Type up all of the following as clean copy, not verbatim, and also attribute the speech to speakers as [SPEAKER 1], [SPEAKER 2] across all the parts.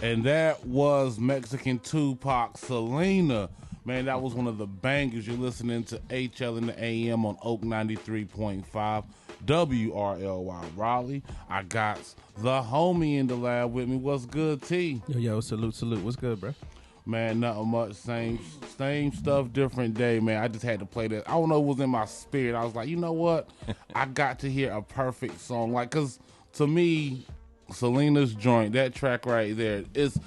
[SPEAKER 1] And that was Mexican Tupac, Selena. Man, that was one of the bangers. You're listening to HL and the AM on Oak 93.5 WRLY Raleigh. I got the homie in the lab with me. What's good, T?
[SPEAKER 2] Yo, salute. What's good, bro?
[SPEAKER 1] Man, nothing much. Same stuff, different day, man. I just had to play that. I don't know, it was in my spirit. I was like, you know what? I got to hear a perfect song. Like, because to me, Selena's joint, that track right there, is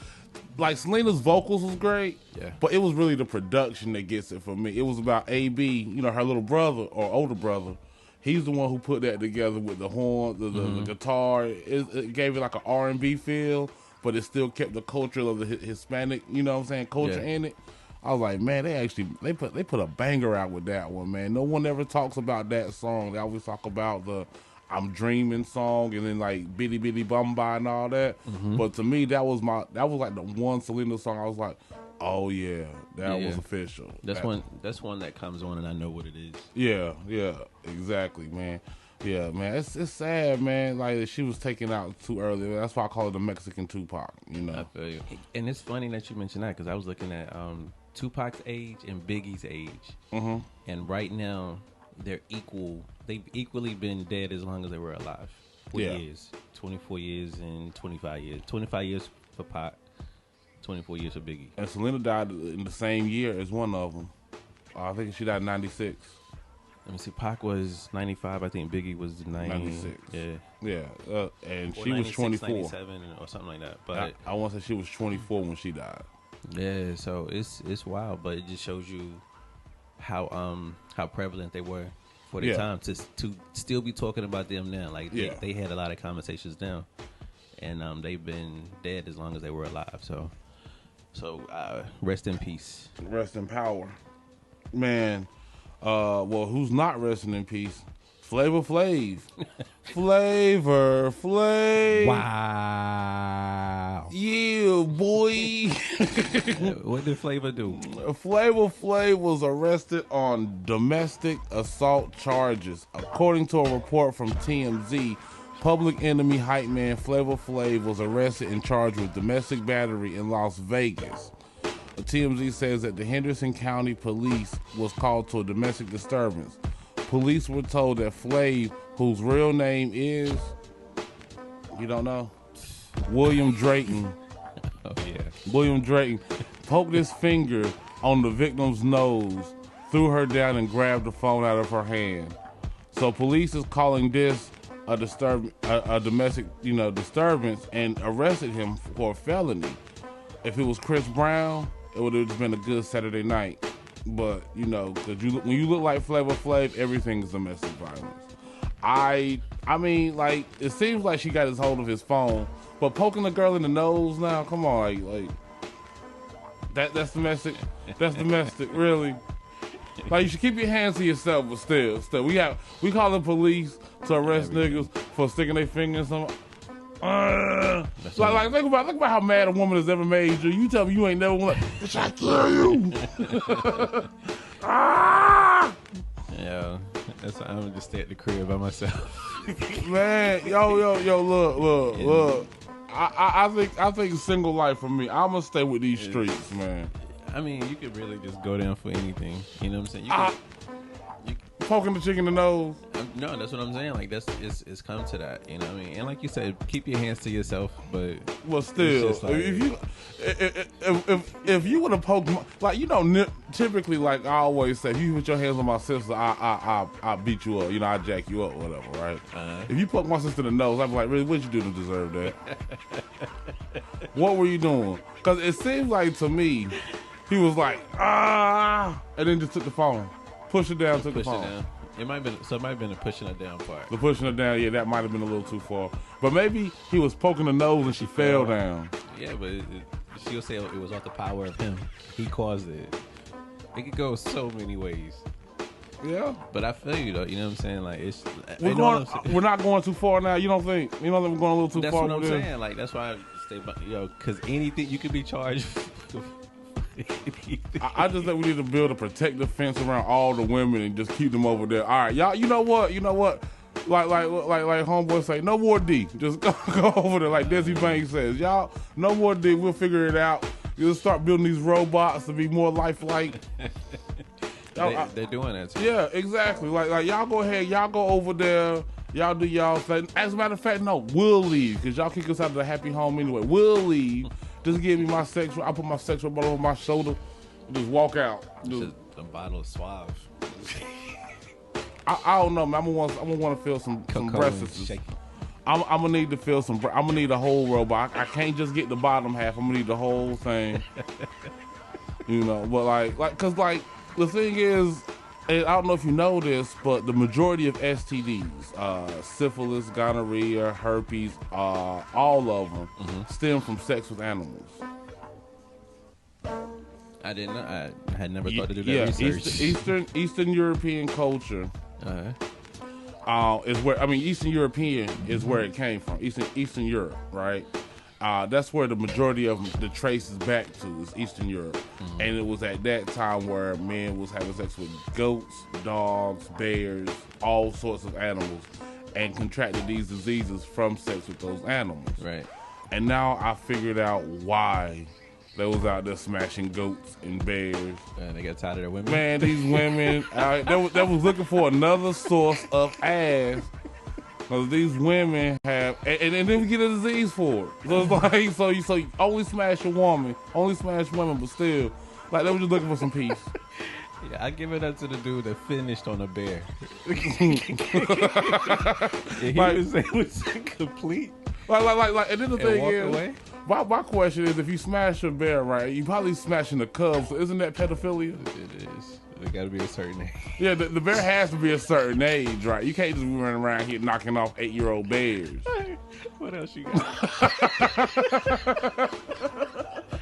[SPEAKER 1] like Selena's vocals was great,
[SPEAKER 2] yeah,
[SPEAKER 1] but it was really the production that gets it for me. It was about AB, you know, her little brother or older brother. He's the one who put that together with the horn, the guitar. It gave it like an R&B feel, but it still kept the culture of the Hispanic, you know what I'm saying, culture in it. I was like, man, they put a banger out with that one, man. No one ever talks about that song. They always talk about the I'm Dreaming song and then like Bitty Bitty Bum Bye and all that. But to me, that was like the one Selena song I was like, oh yeah, that was official.
[SPEAKER 2] That's one that comes on and I know what it is.
[SPEAKER 1] Yeah, exactly, man. Yeah, man, it's sad, man. Like she was taken out too early. That's why I call it the Mexican Tupac. You know.
[SPEAKER 2] I feel you. And it's funny that you mentioned that because I was looking at Tupac's age and Biggie's age, and right now they're equal. They've equally been dead as long as they were alive. 40 years, 24 years, and 25 years. 25 years for Pac, 24 years for Biggie.
[SPEAKER 1] And Selena died in the same year as one of them. I think she died in 96.
[SPEAKER 2] Let me see. Pac was 95. I think Biggie was 96.
[SPEAKER 1] Yeah. And
[SPEAKER 2] or
[SPEAKER 1] she was 24.
[SPEAKER 2] 97 or something like that. But
[SPEAKER 1] I want to say she was 24 when she died.
[SPEAKER 2] Yeah, so it's wild, but it just shows you how prevalent they were for the time to still be talking about them now. Like they had a lot of conversations now, and they've been dead as long as they were alive. So rest in peace.
[SPEAKER 1] Rest in power, man. Well, who's not resting in peace? Flavor Flav. Flavor Flav.
[SPEAKER 2] Wow.
[SPEAKER 1] Yeah, boy.
[SPEAKER 2] What did Flavor do?
[SPEAKER 1] Flavor Flav was arrested on domestic assault charges. According to a report from TMZ, Public Enemy hype man Flavor Flav was arrested and charged with domestic battery in Las Vegas. TMZ says that the Henderson County Police was called to a domestic disturbance. Police were told that Flav, whose real name is, you don't know, William Drayton.
[SPEAKER 2] Oh, yeah.
[SPEAKER 1] William Drayton poked his finger on the victim's nose, threw her down, and grabbed the phone out of her hand. So police is calling this a domestic, disturbance, and arrested him for a felony. If it was Chris Brown, it would have been a good Saturday night. But, because when you look like Flavor Flav, everything is domestic violence. I mean, like, it seems like she got his hold of his phone, but poking the girl in the nose now, come on, like that's domestic. That's domestic, really. Like, you should keep your hands to yourself, but still, we call the police to arrest niggas for sticking their finger in some. Like think about how mad a woman has ever made you. You tell me you ain't never want to, bitch, I kill you.
[SPEAKER 2] Yeah, that's why I'm gonna just stay at the crib by myself.
[SPEAKER 1] Man, yo, look. I think single life for me. I'm gonna stay with these streets, man.
[SPEAKER 2] I mean, you could really just go down for anything. You know what I'm saying?
[SPEAKER 1] Poking the chick in the nose.
[SPEAKER 2] No, that's what I'm saying. Like it's come to that. You know what I mean? And like you said, keep your hands to yourself. But
[SPEAKER 1] still,
[SPEAKER 2] like,
[SPEAKER 1] if you would have poked, typically, like I always say, if you put your hands on my sister, I beat you up. I jack you up, whatever, right? If you poke my sister in the nose, I'd be like, really, what'd you do to deserve that? What were you doing? Because it seems like to me, he was like, and then just took the phone. Push it down, took the phone.
[SPEAKER 2] Down. It might have been a pushing her down part.
[SPEAKER 1] The pushing her down, yeah, that might have been a little too far. But maybe he was poking the nose and she fell down.
[SPEAKER 2] Yeah, but she'll say it was off the power of him. He caused it. It could go so many ways.
[SPEAKER 1] Yeah.
[SPEAKER 2] But I feel you, though. You know what I'm saying? Like,
[SPEAKER 1] we're not going too far now. You don't think? You don't think we're going a little too far?
[SPEAKER 2] That's what I'm saying. Like, that's why I stay by, because anything you could be charged
[SPEAKER 1] I just think we need to build a protective fence around all the women and just keep them over there. All right, y'all. You know what? like homeboy say, no more D. Just go over there like Desi Banks says. Y'all, no more D. We'll figure it out. You'll start building these robots to be more lifelike.
[SPEAKER 2] They're doing that too.
[SPEAKER 1] Yeah, exactly. Like y'all go ahead. Y'all go over there. Y'all do y'all thing. As a matter of fact, no, we'll leave because y'all kick us out of the happy home anyway. We'll leave. Just give me my sexual. I'll put my sexual bottle over my shoulder. Just walk out.
[SPEAKER 2] Just a bottle of Suave.
[SPEAKER 1] I don't know, man. I'm gonna want to feel some breasts. I'm gonna need to feel some. I'm gonna need a whole robot. I can't just get the bottom half. I'm gonna need the whole thing. You know, but cause the thing is, and I don't know if you know this, but the majority of STDs, syphilis, gonorrhea, herpes, all of them stem from sex with animals.
[SPEAKER 2] I didn't know. I had never thought to do that research.
[SPEAKER 1] Eastern European culture is where, Eastern European is where it came from. Eastern Europe, right? That's where the majority of the traces back to is Eastern Europe. And it was at that time where men was having sex with goats, dogs, bears, all sorts of animals, and contracted these diseases from sex with those animals.
[SPEAKER 2] Right.
[SPEAKER 1] And now I figured out why they was out there smashing goats and bears.
[SPEAKER 2] And they got tired of their women.
[SPEAKER 1] Man, these women, they was looking for another source of ass. Because these women have, and then we get a disease for it. So it's like, so you only smash a woman, only smash women, but still, like they were just looking for some peace.
[SPEAKER 2] Yeah, I give it up to the dude that finished on a bear. It was complete.
[SPEAKER 1] And then the thing is,
[SPEAKER 2] away?
[SPEAKER 1] My question is, if you smash a bear, right, you probably smashing the cub. So isn't that pedophilia?
[SPEAKER 2] It is. It got to be a certain age.
[SPEAKER 1] Yeah, the bear has to be a certain age, right? You can't just be running around here knocking off 8-year-old bears.
[SPEAKER 2] What else you got?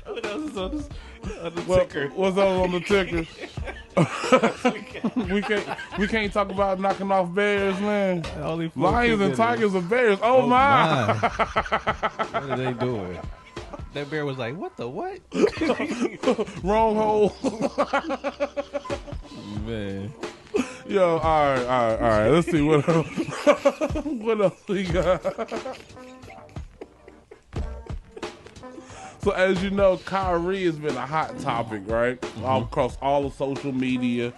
[SPEAKER 2] What else is on the ticker?
[SPEAKER 1] What's on the ticker? we can't talk about knocking off bears, man. Lions and tigers are bears. Oh my!
[SPEAKER 2] What are they doing? That bear was like, what the what?
[SPEAKER 1] Wrong hole.
[SPEAKER 2] Man.
[SPEAKER 1] Yo, all right. Let's see what else. What else we got? So as you know, Kyrie has been a hot topic, right? Across all of social media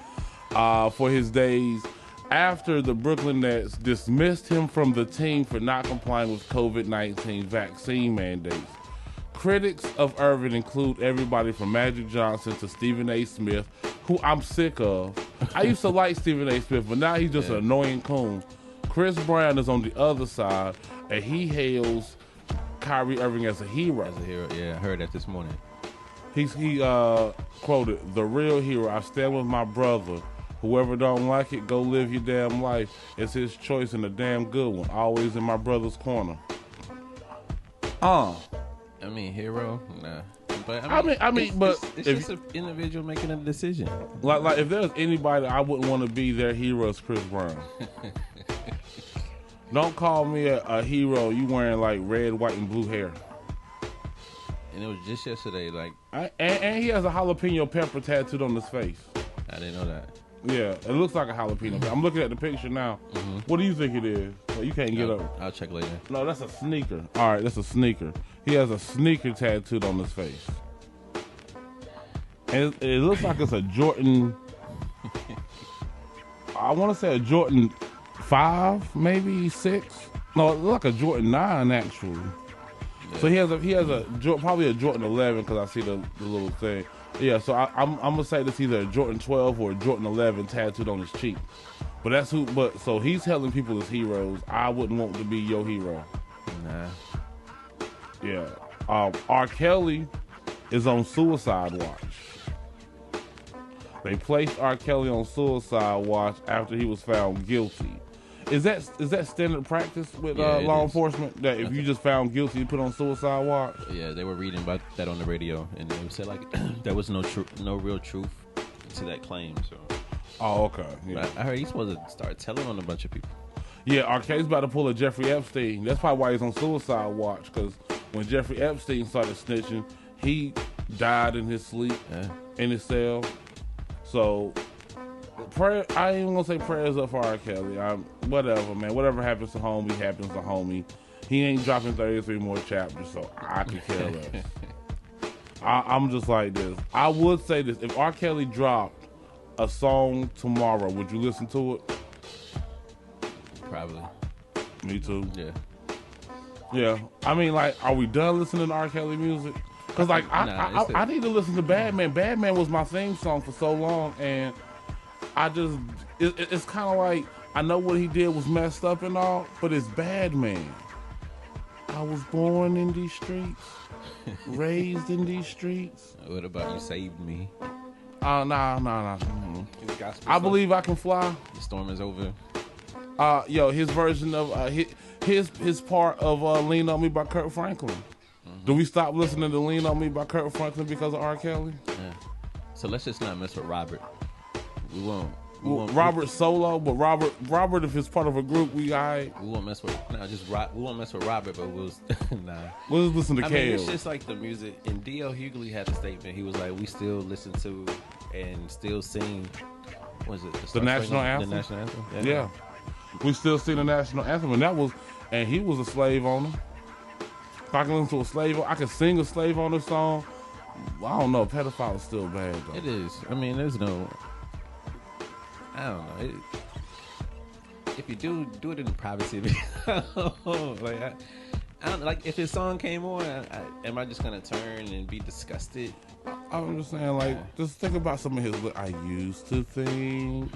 [SPEAKER 1] for his days after the Brooklyn Nets dismissed him from the team for not complying with COVID-19 vaccine mandates. Critics of Irving include everybody from Magic Johnson to Stephen A. Smith, who I'm sick of. I used to like Stephen A. Smith, but now he's just an annoying coon. Chris Brown is on the other side, and he hails Kyrie Irving as a hero.
[SPEAKER 2] As a hero, yeah, I heard that this morning.
[SPEAKER 1] He quoted, "The real hero. I stand with my brother. Whoever don't like it, go live your damn life. It's his choice and a damn good one. Always in my brother's corner."
[SPEAKER 2] Hero? Nah. But
[SPEAKER 1] it's
[SPEAKER 2] just an individual making a decision.
[SPEAKER 1] Like if there's anybody I wouldn't want to be their hero, it's Chris Brown. Don't call me a hero. You wearing like red, white, and blue hair.
[SPEAKER 2] And it was just yesterday,
[SPEAKER 1] and he has a jalapeno pepper tattooed on his face.
[SPEAKER 2] I didn't know that.
[SPEAKER 1] Yeah, it looks like a jalapeno pepper. I'm looking at the picture now. What do you think it is? Well, you can't get up.
[SPEAKER 2] I'll check later.
[SPEAKER 1] No, that's a sneaker. All right, that's a sneaker. He has a sneaker tattooed on his face. And it looks like it's a Jordan. I want to say a Jordan 5, maybe 6. No, it looks like a Jordan 9 actually. Yeah. So he has a probably a Jordan 11 because I see the little thing. Yeah, so I'm gonna say this either a Jordan 12 or a Jordan 11 tattooed on his cheek. But that's who. But so he's hailing people as heroes. I wouldn't want to be your hero.
[SPEAKER 2] Nah.
[SPEAKER 1] Yeah. R. Kelly is on suicide watch. They placed R. Kelly on suicide watch after he was found guilty. Is that standard practice with law enforcement? That if you just found guilty, you put on suicide watch?
[SPEAKER 2] Yeah, they were reading about that on the radio, and they said there was no real truth to that claim. So.
[SPEAKER 1] Oh, okay. Yeah.
[SPEAKER 2] But I heard he's supposed to start telling on a bunch of people.
[SPEAKER 1] Yeah, R. Kelly's about to pull a Jeffrey Epstein. That's probably why he's on suicide watch, because when Jeffrey Epstein started snitching, he died in his sleep in his cell. So I ain't even gonna say prayers up for R. Kelly. Whatever, man. Whatever happens to homie happens to homie. He ain't dropping 33 more chapters, so I could care less. I'm just like this. I would say this: if R. Kelly dropped a song tomorrow, would you listen to it?
[SPEAKER 2] Probably.
[SPEAKER 1] Me too.
[SPEAKER 2] Yeah.
[SPEAKER 1] Yeah. I mean, like, are we done listening to R. Kelly music? Because, like, I need to listen to Bad Man. Bad Man was my theme song for so long, and I just, it's kind of like, I know what he did was messed up and all, but it's Bad Man. I was born in these streets, raised in these streets.
[SPEAKER 2] What about You Saved Me?
[SPEAKER 1] Nah. I Believe I Can Fly.
[SPEAKER 2] The Storm Is Over.
[SPEAKER 1] His version of his part of Lean on Me by Kurt Franklin. Do we stop listening to Lean on Me by Kurt Franklin because of R. Kelly?
[SPEAKER 2] Yeah. So let's just not mess with Robert. We won't.
[SPEAKER 1] Robert solo, but Robert, if it's part of a group, we
[SPEAKER 2] won't mess with. We won't mess with Robert, but we'll
[SPEAKER 1] We'll just listen to Kale.
[SPEAKER 2] I mean, it's just like the music. And D.L. Hughley had a statement. He was like, "We still listen to and still sing." What is it?
[SPEAKER 1] The national anthem.
[SPEAKER 2] The national anthem.
[SPEAKER 1] Yeah. We still sing the national anthem, and he was a slave owner. If I can listen to a slave, I can sing a slave owner song. I don't know. Pedophile is still bad though.
[SPEAKER 2] It is. I mean, there's no. I don't know. If you do it in privacy. Like, I don't like if his song came on. Am I just gonna turn and be disgusted?
[SPEAKER 1] I'm just saying, like, just think about some of his. I used to think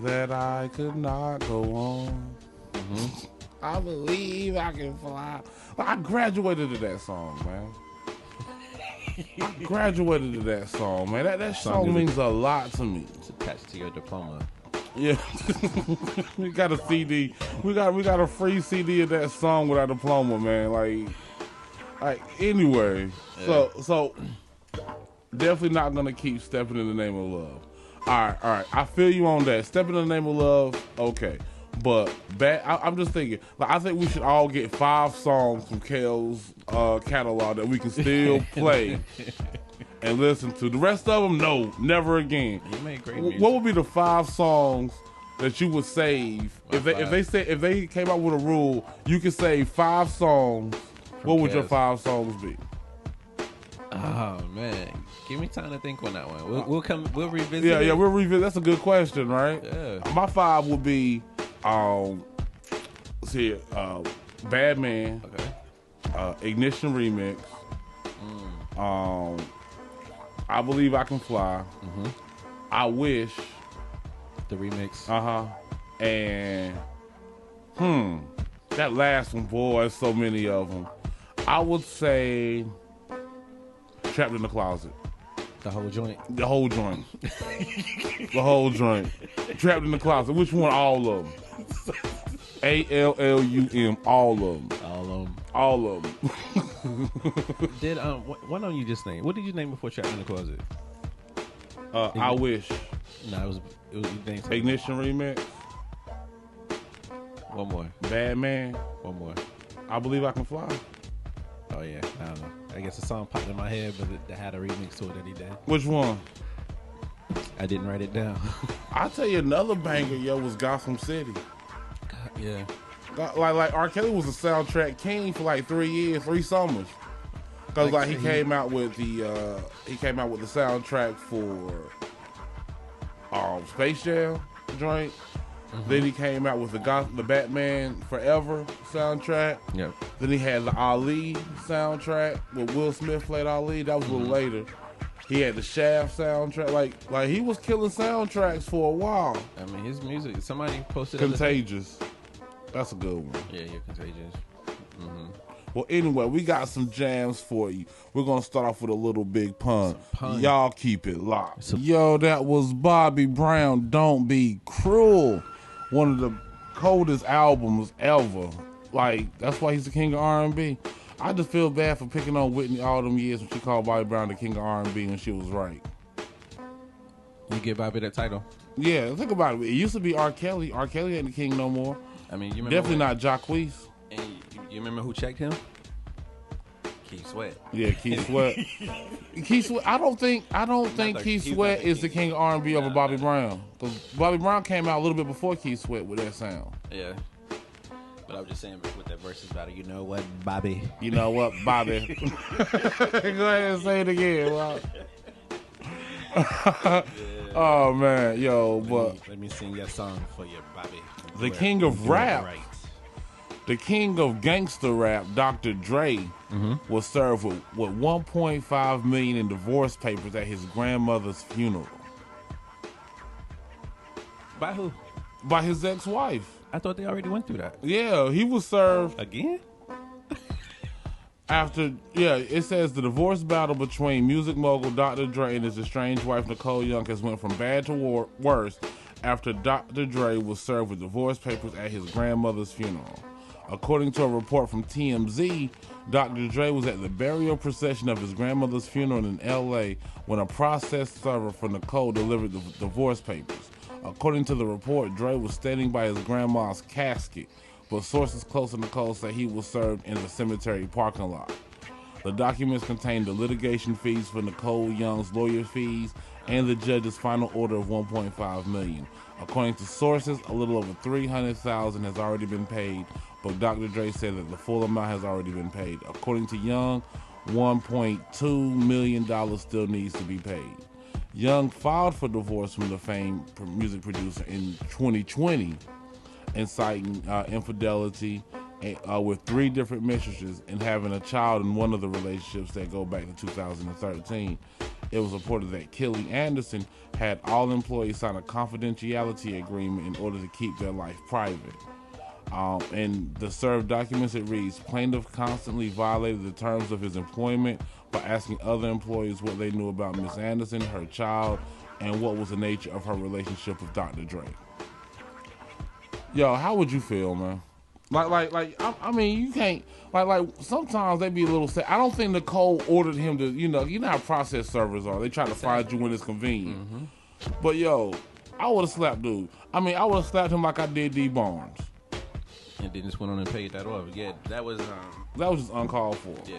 [SPEAKER 1] that I could not go on. Mm-hmm. I believe I can fly. I graduated to that song, man. I graduated to that song, man. That song means a lot to me.
[SPEAKER 2] It's attached to your diploma.
[SPEAKER 1] Yeah. We got a CD. We got a free CD of that song with our diploma, man. Like anyway. Yeah. So definitely not gonna keep Stepping in the Name of Love. All right. I feel you on that. Stepping in the Name of Love, okay. But I'm just thinking, like, I think we should all get 5 songs from Kale's catalog that we can still play and listen to. The rest of them, no, never again.
[SPEAKER 2] You made great music.
[SPEAKER 1] What would be the 5 songs that you would save if they came out with a rule? You could save 5 songs. What would your 5 songs be?
[SPEAKER 2] Oh man, give me time to think on that one. We'll revisit.
[SPEAKER 1] Yeah, we'll revisit. That's a good question, right?
[SPEAKER 2] Yeah.
[SPEAKER 1] My 5 would be, Bad Man,
[SPEAKER 2] Okay.
[SPEAKER 1] Ignition Remix, I Believe I Can Fly, I Wish,
[SPEAKER 2] The remix.
[SPEAKER 1] and that last one, boy, there's so many of them. I would say Trapped in the Closet.
[SPEAKER 2] The whole joint.
[SPEAKER 1] The whole joint. The whole joint. Trapped in the Closet. Which one? All of them. ALLUM. All of them.
[SPEAKER 2] All of them.
[SPEAKER 1] All of them.
[SPEAKER 2] Did what don't you just name? What did you name before Trapped in the Closet?
[SPEAKER 1] I Wish.
[SPEAKER 2] No, it was named
[SPEAKER 1] Ignition Remix.
[SPEAKER 2] One more.
[SPEAKER 1] Bad Man.
[SPEAKER 2] One more.
[SPEAKER 1] I Believe I Can Fly.
[SPEAKER 2] Oh yeah, I don't know. I guess a song popped in my head, but it had a remix to it that he did.
[SPEAKER 1] Which one?
[SPEAKER 2] I didn't write it down.
[SPEAKER 1] I'll tell you another banger, was Gotham City.
[SPEAKER 2] God, yeah.
[SPEAKER 1] Like R. Kelly was a soundtrack king for like 3 years, 3 summers. Cause like he came out with the soundtrack for Space Jam joint. Then he came out with the Batman Forever soundtrack.
[SPEAKER 2] Yep.
[SPEAKER 1] Then he had the Ali soundtrack where Will Smith played Ali. That was a little later. He had the Shaft soundtrack. Like he was killing soundtracks for a while.
[SPEAKER 2] I mean, his music. Somebody posted
[SPEAKER 1] Contagious. That's a good one.
[SPEAKER 2] Yeah, Contagious.
[SPEAKER 1] Well, anyway, we got some jams for you. We're going to start off with a little big pun. Y'all keep it locked. Yo, that was Bobby Brown, Don't Be Cruel. One of the coldest albums ever. Like, that's why he's the king of R&B. I just feel bad for picking on Whitney all them years when she called Bobby Brown the king of R&B and she was right.
[SPEAKER 2] You give Bobby that title?
[SPEAKER 1] Yeah, think about it. It used to be R. Kelly. R. Kelly ain't the king no more.
[SPEAKER 2] I mean, you remember
[SPEAKER 1] definitely not Jacquees.
[SPEAKER 2] And you remember who checked him? Keith Sweat.
[SPEAKER 1] Yeah, Keith Sweat. Keith Sweat. I don't think Keith Sweat is the king of R&B over Bobby Brown. Because Bobby Brown came out a little bit before Keith Sweat with that sound.
[SPEAKER 2] Yeah. But I'm just saying with that versus battle, you know what, Bobby?
[SPEAKER 1] You know what, Bobby? Go ahead and say it again. Wow. Oh man, yo,
[SPEAKER 2] let me sing that song for you, Bobby.
[SPEAKER 1] The king of rap, the king of gangster rap, Dr. Dre, was served with 1.5 million in divorce papers at his grandmother's funeral.
[SPEAKER 2] By who?
[SPEAKER 1] By his ex-wife.
[SPEAKER 2] I thought they already went through that.
[SPEAKER 1] Yeah, he was served
[SPEAKER 2] again.
[SPEAKER 1] It says the divorce battle between music mogul Dr. Dre and his estranged wife Nicole Young has went from bad to worse after Dr. Dre was served with divorce papers at his grandmother's funeral. According to a report from TMZ, Dr. Dre was at the burial procession of his grandmother's funeral in L.A. when a process server for Nicole delivered the divorce papers. According to the report, Dre was standing by his grandma's casket, but sources close to Nicole say he was served in the cemetery parking lot. The documents contain the litigation fees for Nicole Young's lawyer fees and the judge's final order of $1.5 million. According to sources, a little over $300,000 has already been paid, but Dr. Dre said that the full amount has already been paid. According to Young, $1.2 million still needs to be paid. Young filed for divorce from the famed music producer in 2020, inciting infidelity with 3 different mistresses and having a child in one of the relationships that go back to 2013. It was reported that Kelly Anderson had all employees sign a confidentiality agreement in order to keep their life private. In the served documents, it reads, plaintiff constantly violated the terms of his employment by asking other employees what they knew about Miss Anderson, her child, and what was the nature of her relationship with Dr. Dre. Yo, how would you feel, man? I mean, you can't, sometimes they be a little sad. I don't think Nicole ordered him to, you know how process servers are. They try to find you when it's convenient. But yo, I would have slapped dude. I mean, I would have slapped him like I did D. Barnes.
[SPEAKER 2] And then just went on and paid that off. Yeah, that was
[SPEAKER 1] just uncalled for.
[SPEAKER 2] Yeah.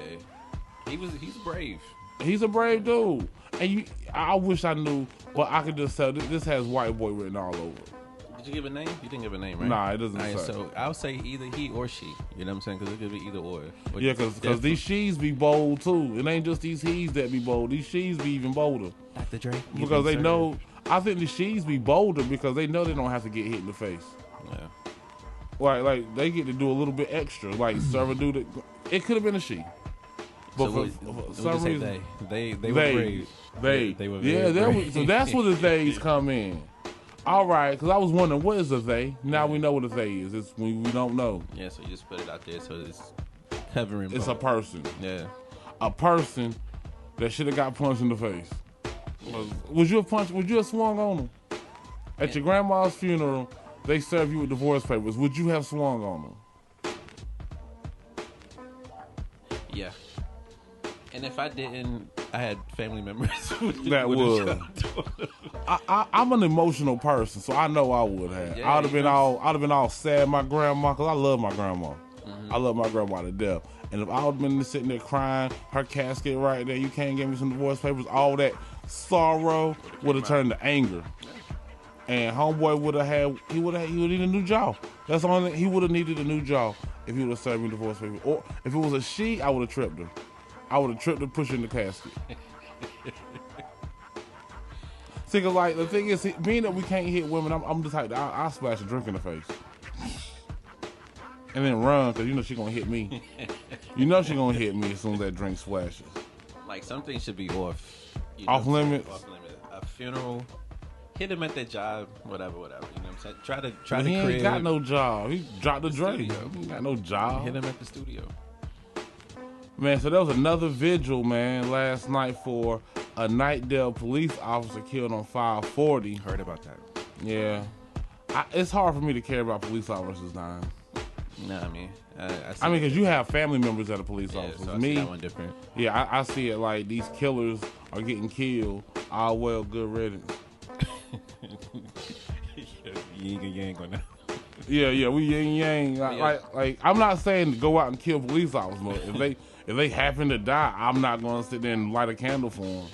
[SPEAKER 2] He's brave.
[SPEAKER 1] He's a brave dude. And I wish I knew, but I could just tell this has white boy written all over it.
[SPEAKER 2] Did you give a name? You didn't give a name, right?
[SPEAKER 1] Nah, it doesn't say.
[SPEAKER 2] So I'll say either he or she. You know what I'm saying? Because it could be either or.
[SPEAKER 1] Yeah, because these she's be bold too. It ain't just these he's that be bold. These she's be even bolder.
[SPEAKER 2] Dr. Dre.
[SPEAKER 1] Because they know, I think the she's be bolder because they know they don't have to get hit in the face.
[SPEAKER 2] Yeah.
[SPEAKER 1] Like they get to do a little bit extra. Like server dude, it could have been a she. But
[SPEAKER 2] so
[SPEAKER 1] for some reason,
[SPEAKER 2] they were brave. They were
[SPEAKER 1] very
[SPEAKER 2] brave.
[SPEAKER 1] So that's where the theys come in. All right, because I was wondering, what is a they? Now we know what a they is. It's when we don't know.
[SPEAKER 2] Yeah, so you just put it out there so it's covering.
[SPEAKER 1] It's a person.
[SPEAKER 2] Yeah.
[SPEAKER 1] A person that should have got punched in the face. Would you have swung on them? At your grandma's funeral, they serve you with divorce papers. Would you have swung on them?
[SPEAKER 2] Yeah. And if I didn't, I had family members
[SPEAKER 1] that would. I'm an emotional person, so I know I would have. Yeah, I'd have been all sad. My grandma, because I love my grandma. I love my grandma to death. And if I would have been sitting there crying, her casket right there, you can't give me some divorce papers, all that sorrow would have turned to anger. And homeboy would have needed a new job. That's the only thing. He would have needed a new job if he would have served me divorce papers. Or if it was a she, I would have tripped her. I would have tripped her, pushed her in the casket. See, cause like the thing is, being that we can't hit women, I'm the type that I splash a drink in the face, and then run, cause you know she gonna hit me. You know she gonna hit me as soon as that drink splashes.
[SPEAKER 2] Like something should be off.
[SPEAKER 1] Off limits.
[SPEAKER 2] Off limits. A funeral. Hit him at their job, whatever. You know what I'm saying? Try to.
[SPEAKER 1] He ain't got no job. He dropped the Dre. He ain't got no job.
[SPEAKER 2] Hit him at the studio.
[SPEAKER 1] Man, so there was another vigil, man, last night for a Nightdale police officer killed on 540.
[SPEAKER 2] Heard about that.
[SPEAKER 1] Yeah. It's hard for me to care about police officers now.
[SPEAKER 2] No, I mean,
[SPEAKER 1] because you have family members that are police officers.
[SPEAKER 2] So I see that one different.
[SPEAKER 1] Yeah, I see it like these killers are getting killed. All well, good riddance.
[SPEAKER 2] You ain't gonna know.
[SPEAKER 1] Yeah, we yin yang. Like I'm not saying to go out and kill police officers, but if they happen to die, I'm not gonna sit there and light a candle for them.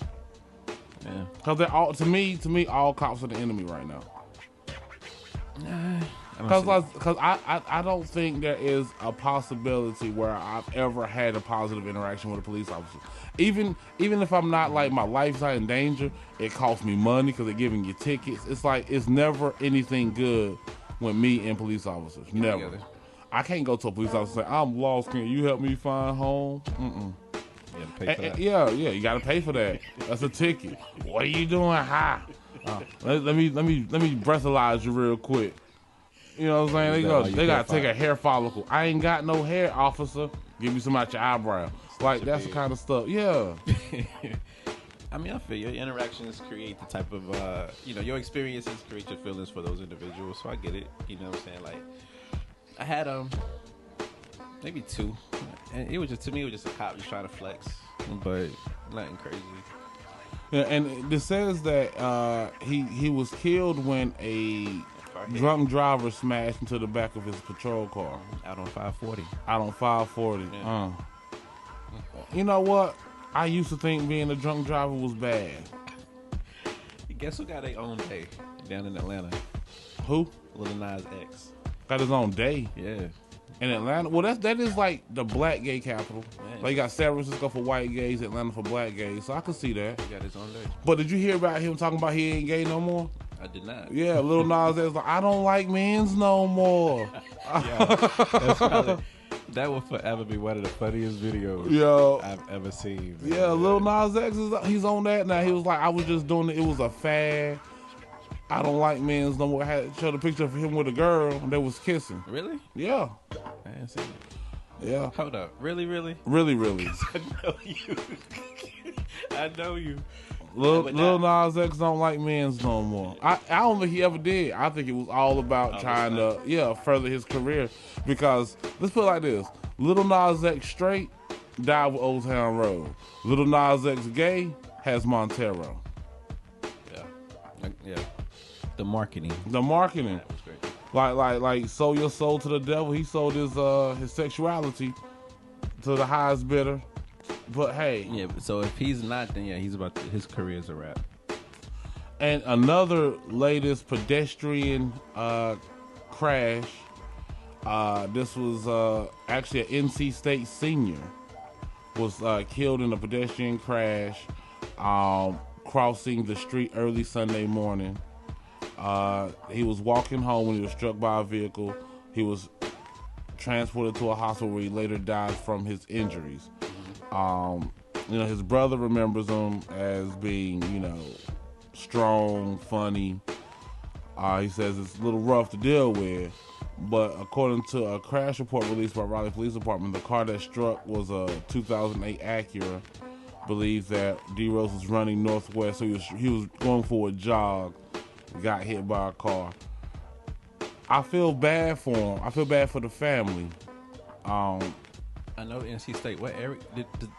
[SPEAKER 2] Yeah.
[SPEAKER 1] Cause they're all to me, all cops are the enemy right now. Cause I don't think there is a possibility where I've ever had a positive interaction with a police officer. Even if I'm not like my life's in danger, it costs me money because they're giving you tickets. It's like it's never anything good with me and police officers. Never.
[SPEAKER 2] Together.
[SPEAKER 1] I can't go to a police officer and say, I'm lost. Can you help me find home?
[SPEAKER 2] You gotta pay for that.
[SPEAKER 1] Yeah, you gotta pay for that. That's a ticket. What are you doing? Hi. Let me breathalyze you real quick. You know what I'm saying? They gotta take a hair follicle. I ain't got no hair, officer. Give me some out your eyebrow. Like that's the kind of stuff. Yeah.
[SPEAKER 2] I mean, I feel your interactions create the type of, your experiences create your feelings for those individuals. So I get it. You know what I'm saying? Like, I had maybe 2, and it was just a cop just trying to flex, but nothing crazy.
[SPEAKER 1] Yeah, and this says that he was killed when a drunk driver smashed into the back of his patrol car.
[SPEAKER 2] Out on 540.
[SPEAKER 1] Yeah. You know what? I used to think being a drunk driver was bad.
[SPEAKER 2] Guess who got their own day down in Atlanta?
[SPEAKER 1] Who?
[SPEAKER 2] Lil Nas X.
[SPEAKER 1] Got his own day.
[SPEAKER 2] Yeah.
[SPEAKER 1] In Atlanta? Well, that is like the black gay capital.
[SPEAKER 2] Man.
[SPEAKER 1] Like you got San Francisco for white gays, Atlanta for black gays. So I could see that.
[SPEAKER 2] He got his own day.
[SPEAKER 1] But did you hear about him talking about he ain't gay no more?
[SPEAKER 2] I did not.
[SPEAKER 1] Yeah, Lil Nas X like, I don't like men's no more.
[SPEAKER 2] That will forever be one of the funniest videos I've ever seen. Man.
[SPEAKER 1] Yeah, Lil Nas X he's on that now. He was like, I was just doing it. It was a fad. I don't like men's no more. I had showed a picture of him with a girl and they was kissing.
[SPEAKER 2] Really?
[SPEAKER 1] Yeah.
[SPEAKER 2] I didn't see it.
[SPEAKER 1] Yeah.
[SPEAKER 2] Hold up. Really?
[SPEAKER 1] Really.
[SPEAKER 2] I know you. I know you.
[SPEAKER 1] Lil Nas X don't like men's no more. I don't think he ever did. I think it was all about trying to further his career. Because let's put it like this: Lil Nas X straight died with Old Town Road. Lil Nas X gay has Montero.
[SPEAKER 2] Yeah. The marketing.
[SPEAKER 1] That was great. Like sold your soul to the devil. He sold his sexuality to the highest bidder. But hey,
[SPEAKER 2] yeah. So if he's not, then he's his career's a wrap.
[SPEAKER 1] And another latest pedestrian crash. This was actually an NC State senior was killed in a pedestrian crash crossing the street early Sunday morning. He was walking home when he was struck by a vehicle. He was transported to a hospital where he later died from his injuries. His brother remembers him as being, strong, funny. He says it's a little rough to deal with, but according to a crash report released by Raleigh Police Department, the car that struck was a 2008 Acura. Believes that D Rose was running northwest, so he was going for a jog, got hit by a car. I feel bad for him. I feel bad for the family.
[SPEAKER 2] I know NC State. What area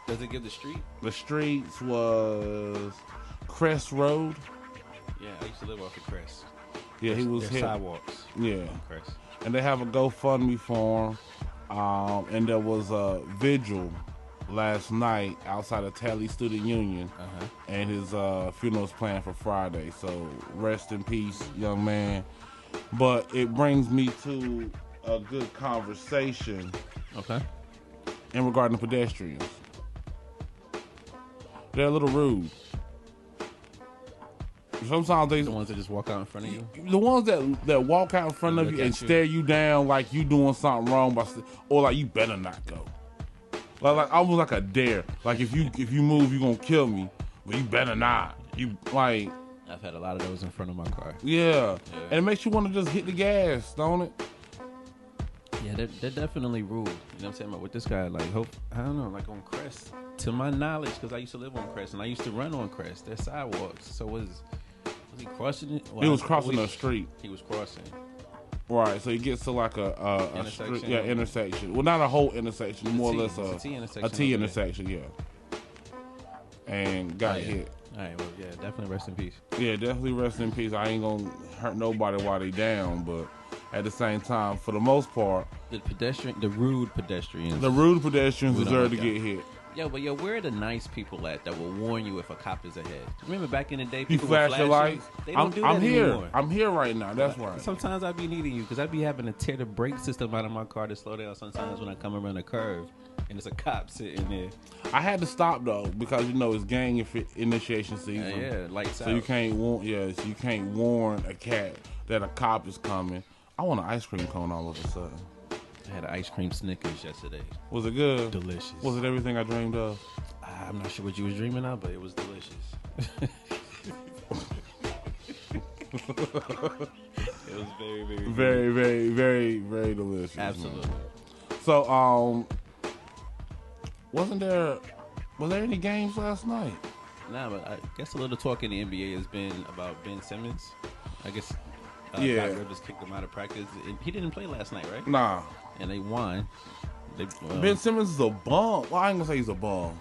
[SPEAKER 2] does it give the street?
[SPEAKER 1] The streets was Crest Road.
[SPEAKER 2] Yeah, I used to live off of Crest.
[SPEAKER 1] Yeah, he was hit.
[SPEAKER 2] Sidewalks.
[SPEAKER 1] Yeah,
[SPEAKER 2] Crest.
[SPEAKER 1] And they have a GoFundMe for him. And there was a vigil last night outside of Tally Student Union, and his funeral is planned for Friday. So rest in peace, young man. But it brings me to a good conversation.
[SPEAKER 2] Okay.
[SPEAKER 1] In regarding the pedestrians, they're a little rude. Sometimes
[SPEAKER 2] the ones that just walk out in front of you.
[SPEAKER 1] The ones that walk out in front of you and stare you down like you doing something wrong, or like you better not go. Like almost like a dare. Like if you move, you gonna kill me, but you better not. You like.
[SPEAKER 2] I've had a lot of those in front of my car.
[SPEAKER 1] Yeah. And it makes you want to just hit the gas, don't it?
[SPEAKER 2] Yeah, they're definitely rude. You know what I'm saying? But with this guy, I don't know, like on Crest. To my knowledge, because I used to live on Crest and I used to run on Crest. There's sidewalks. So was he crossing it?
[SPEAKER 1] He was crossing the street.
[SPEAKER 2] He was crossing.
[SPEAKER 1] Right, so he gets to like a
[SPEAKER 2] intersection.
[SPEAKER 1] Street, intersection. Well, not a whole intersection, more or less a T intersection, yeah. And got hit.
[SPEAKER 2] All right, well, yeah, definitely rest in peace.
[SPEAKER 1] Yeah, definitely rest in peace. I ain't gonna hurt nobody while they down, but at the same time, for the most part,
[SPEAKER 2] The rude pedestrians.
[SPEAKER 1] deserve
[SPEAKER 2] like
[SPEAKER 1] to
[SPEAKER 2] that.
[SPEAKER 1] get hit.
[SPEAKER 2] Yo, but where are the nice people at that will warn you if a cop is ahead? Remember back in the day,
[SPEAKER 1] You
[SPEAKER 2] people
[SPEAKER 1] flash
[SPEAKER 2] would
[SPEAKER 1] your
[SPEAKER 2] flash you?
[SPEAKER 1] lights.
[SPEAKER 2] They don't do that
[SPEAKER 1] I'm here.
[SPEAKER 2] anymore.
[SPEAKER 1] I'm here right now. That's right.
[SPEAKER 2] Sometimes I be needing you because I be having to tear the brake system out of my car to slow down sometimes when I come around a curve and there's a cop sitting there.
[SPEAKER 1] I had to stop though because it's gang initiation season.
[SPEAKER 2] Yeah, lights out.
[SPEAKER 1] So you can't warn a cat that a cop is coming. I want an ice cream cone all of a sudden.
[SPEAKER 2] I had an ice cream Snickers yesterday.
[SPEAKER 1] Was it good?
[SPEAKER 2] Delicious.
[SPEAKER 1] Was it everything I dreamed of?
[SPEAKER 2] I'm not sure what you was dreaming of, but it was delicious. It was very, very,
[SPEAKER 1] very, very, very, very delicious.
[SPEAKER 2] Absolutely.
[SPEAKER 1] So, was there any games last night?
[SPEAKER 2] Nah, but I guess a little talk in the NBA has been about Ben Simmons. I guess Doc Rivers kicked him out of practice. He didn't play last night, right?
[SPEAKER 1] Nah.
[SPEAKER 2] And they won.
[SPEAKER 1] Ben Simmons is a bum. Well, I ain't gonna say he's a bum.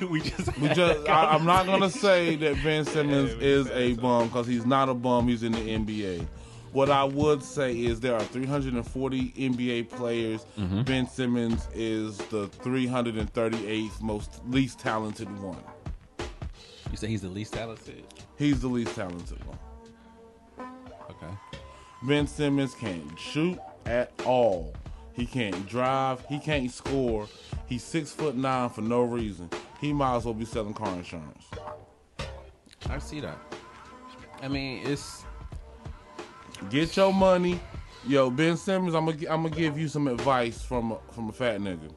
[SPEAKER 1] I'm not gonna say that Ben Simmons is a bum because he's not a bum. He's in the NBA. What I would say is there are 340 NBA players.
[SPEAKER 2] Mm-hmm.
[SPEAKER 1] Ben Simmons is the 338th least talented one.
[SPEAKER 2] You say he's the least talented?
[SPEAKER 1] He's the least talented one.
[SPEAKER 2] Okay.
[SPEAKER 1] Ben Simmons can't shoot at all. He can't drive. He can't score. He's 6'9" for no reason. He might as well be selling car insurance.
[SPEAKER 2] I see that. I mean, it's
[SPEAKER 1] get your money, yo. Ben Simmons, I'm gonna give you some advice from a fat nigga.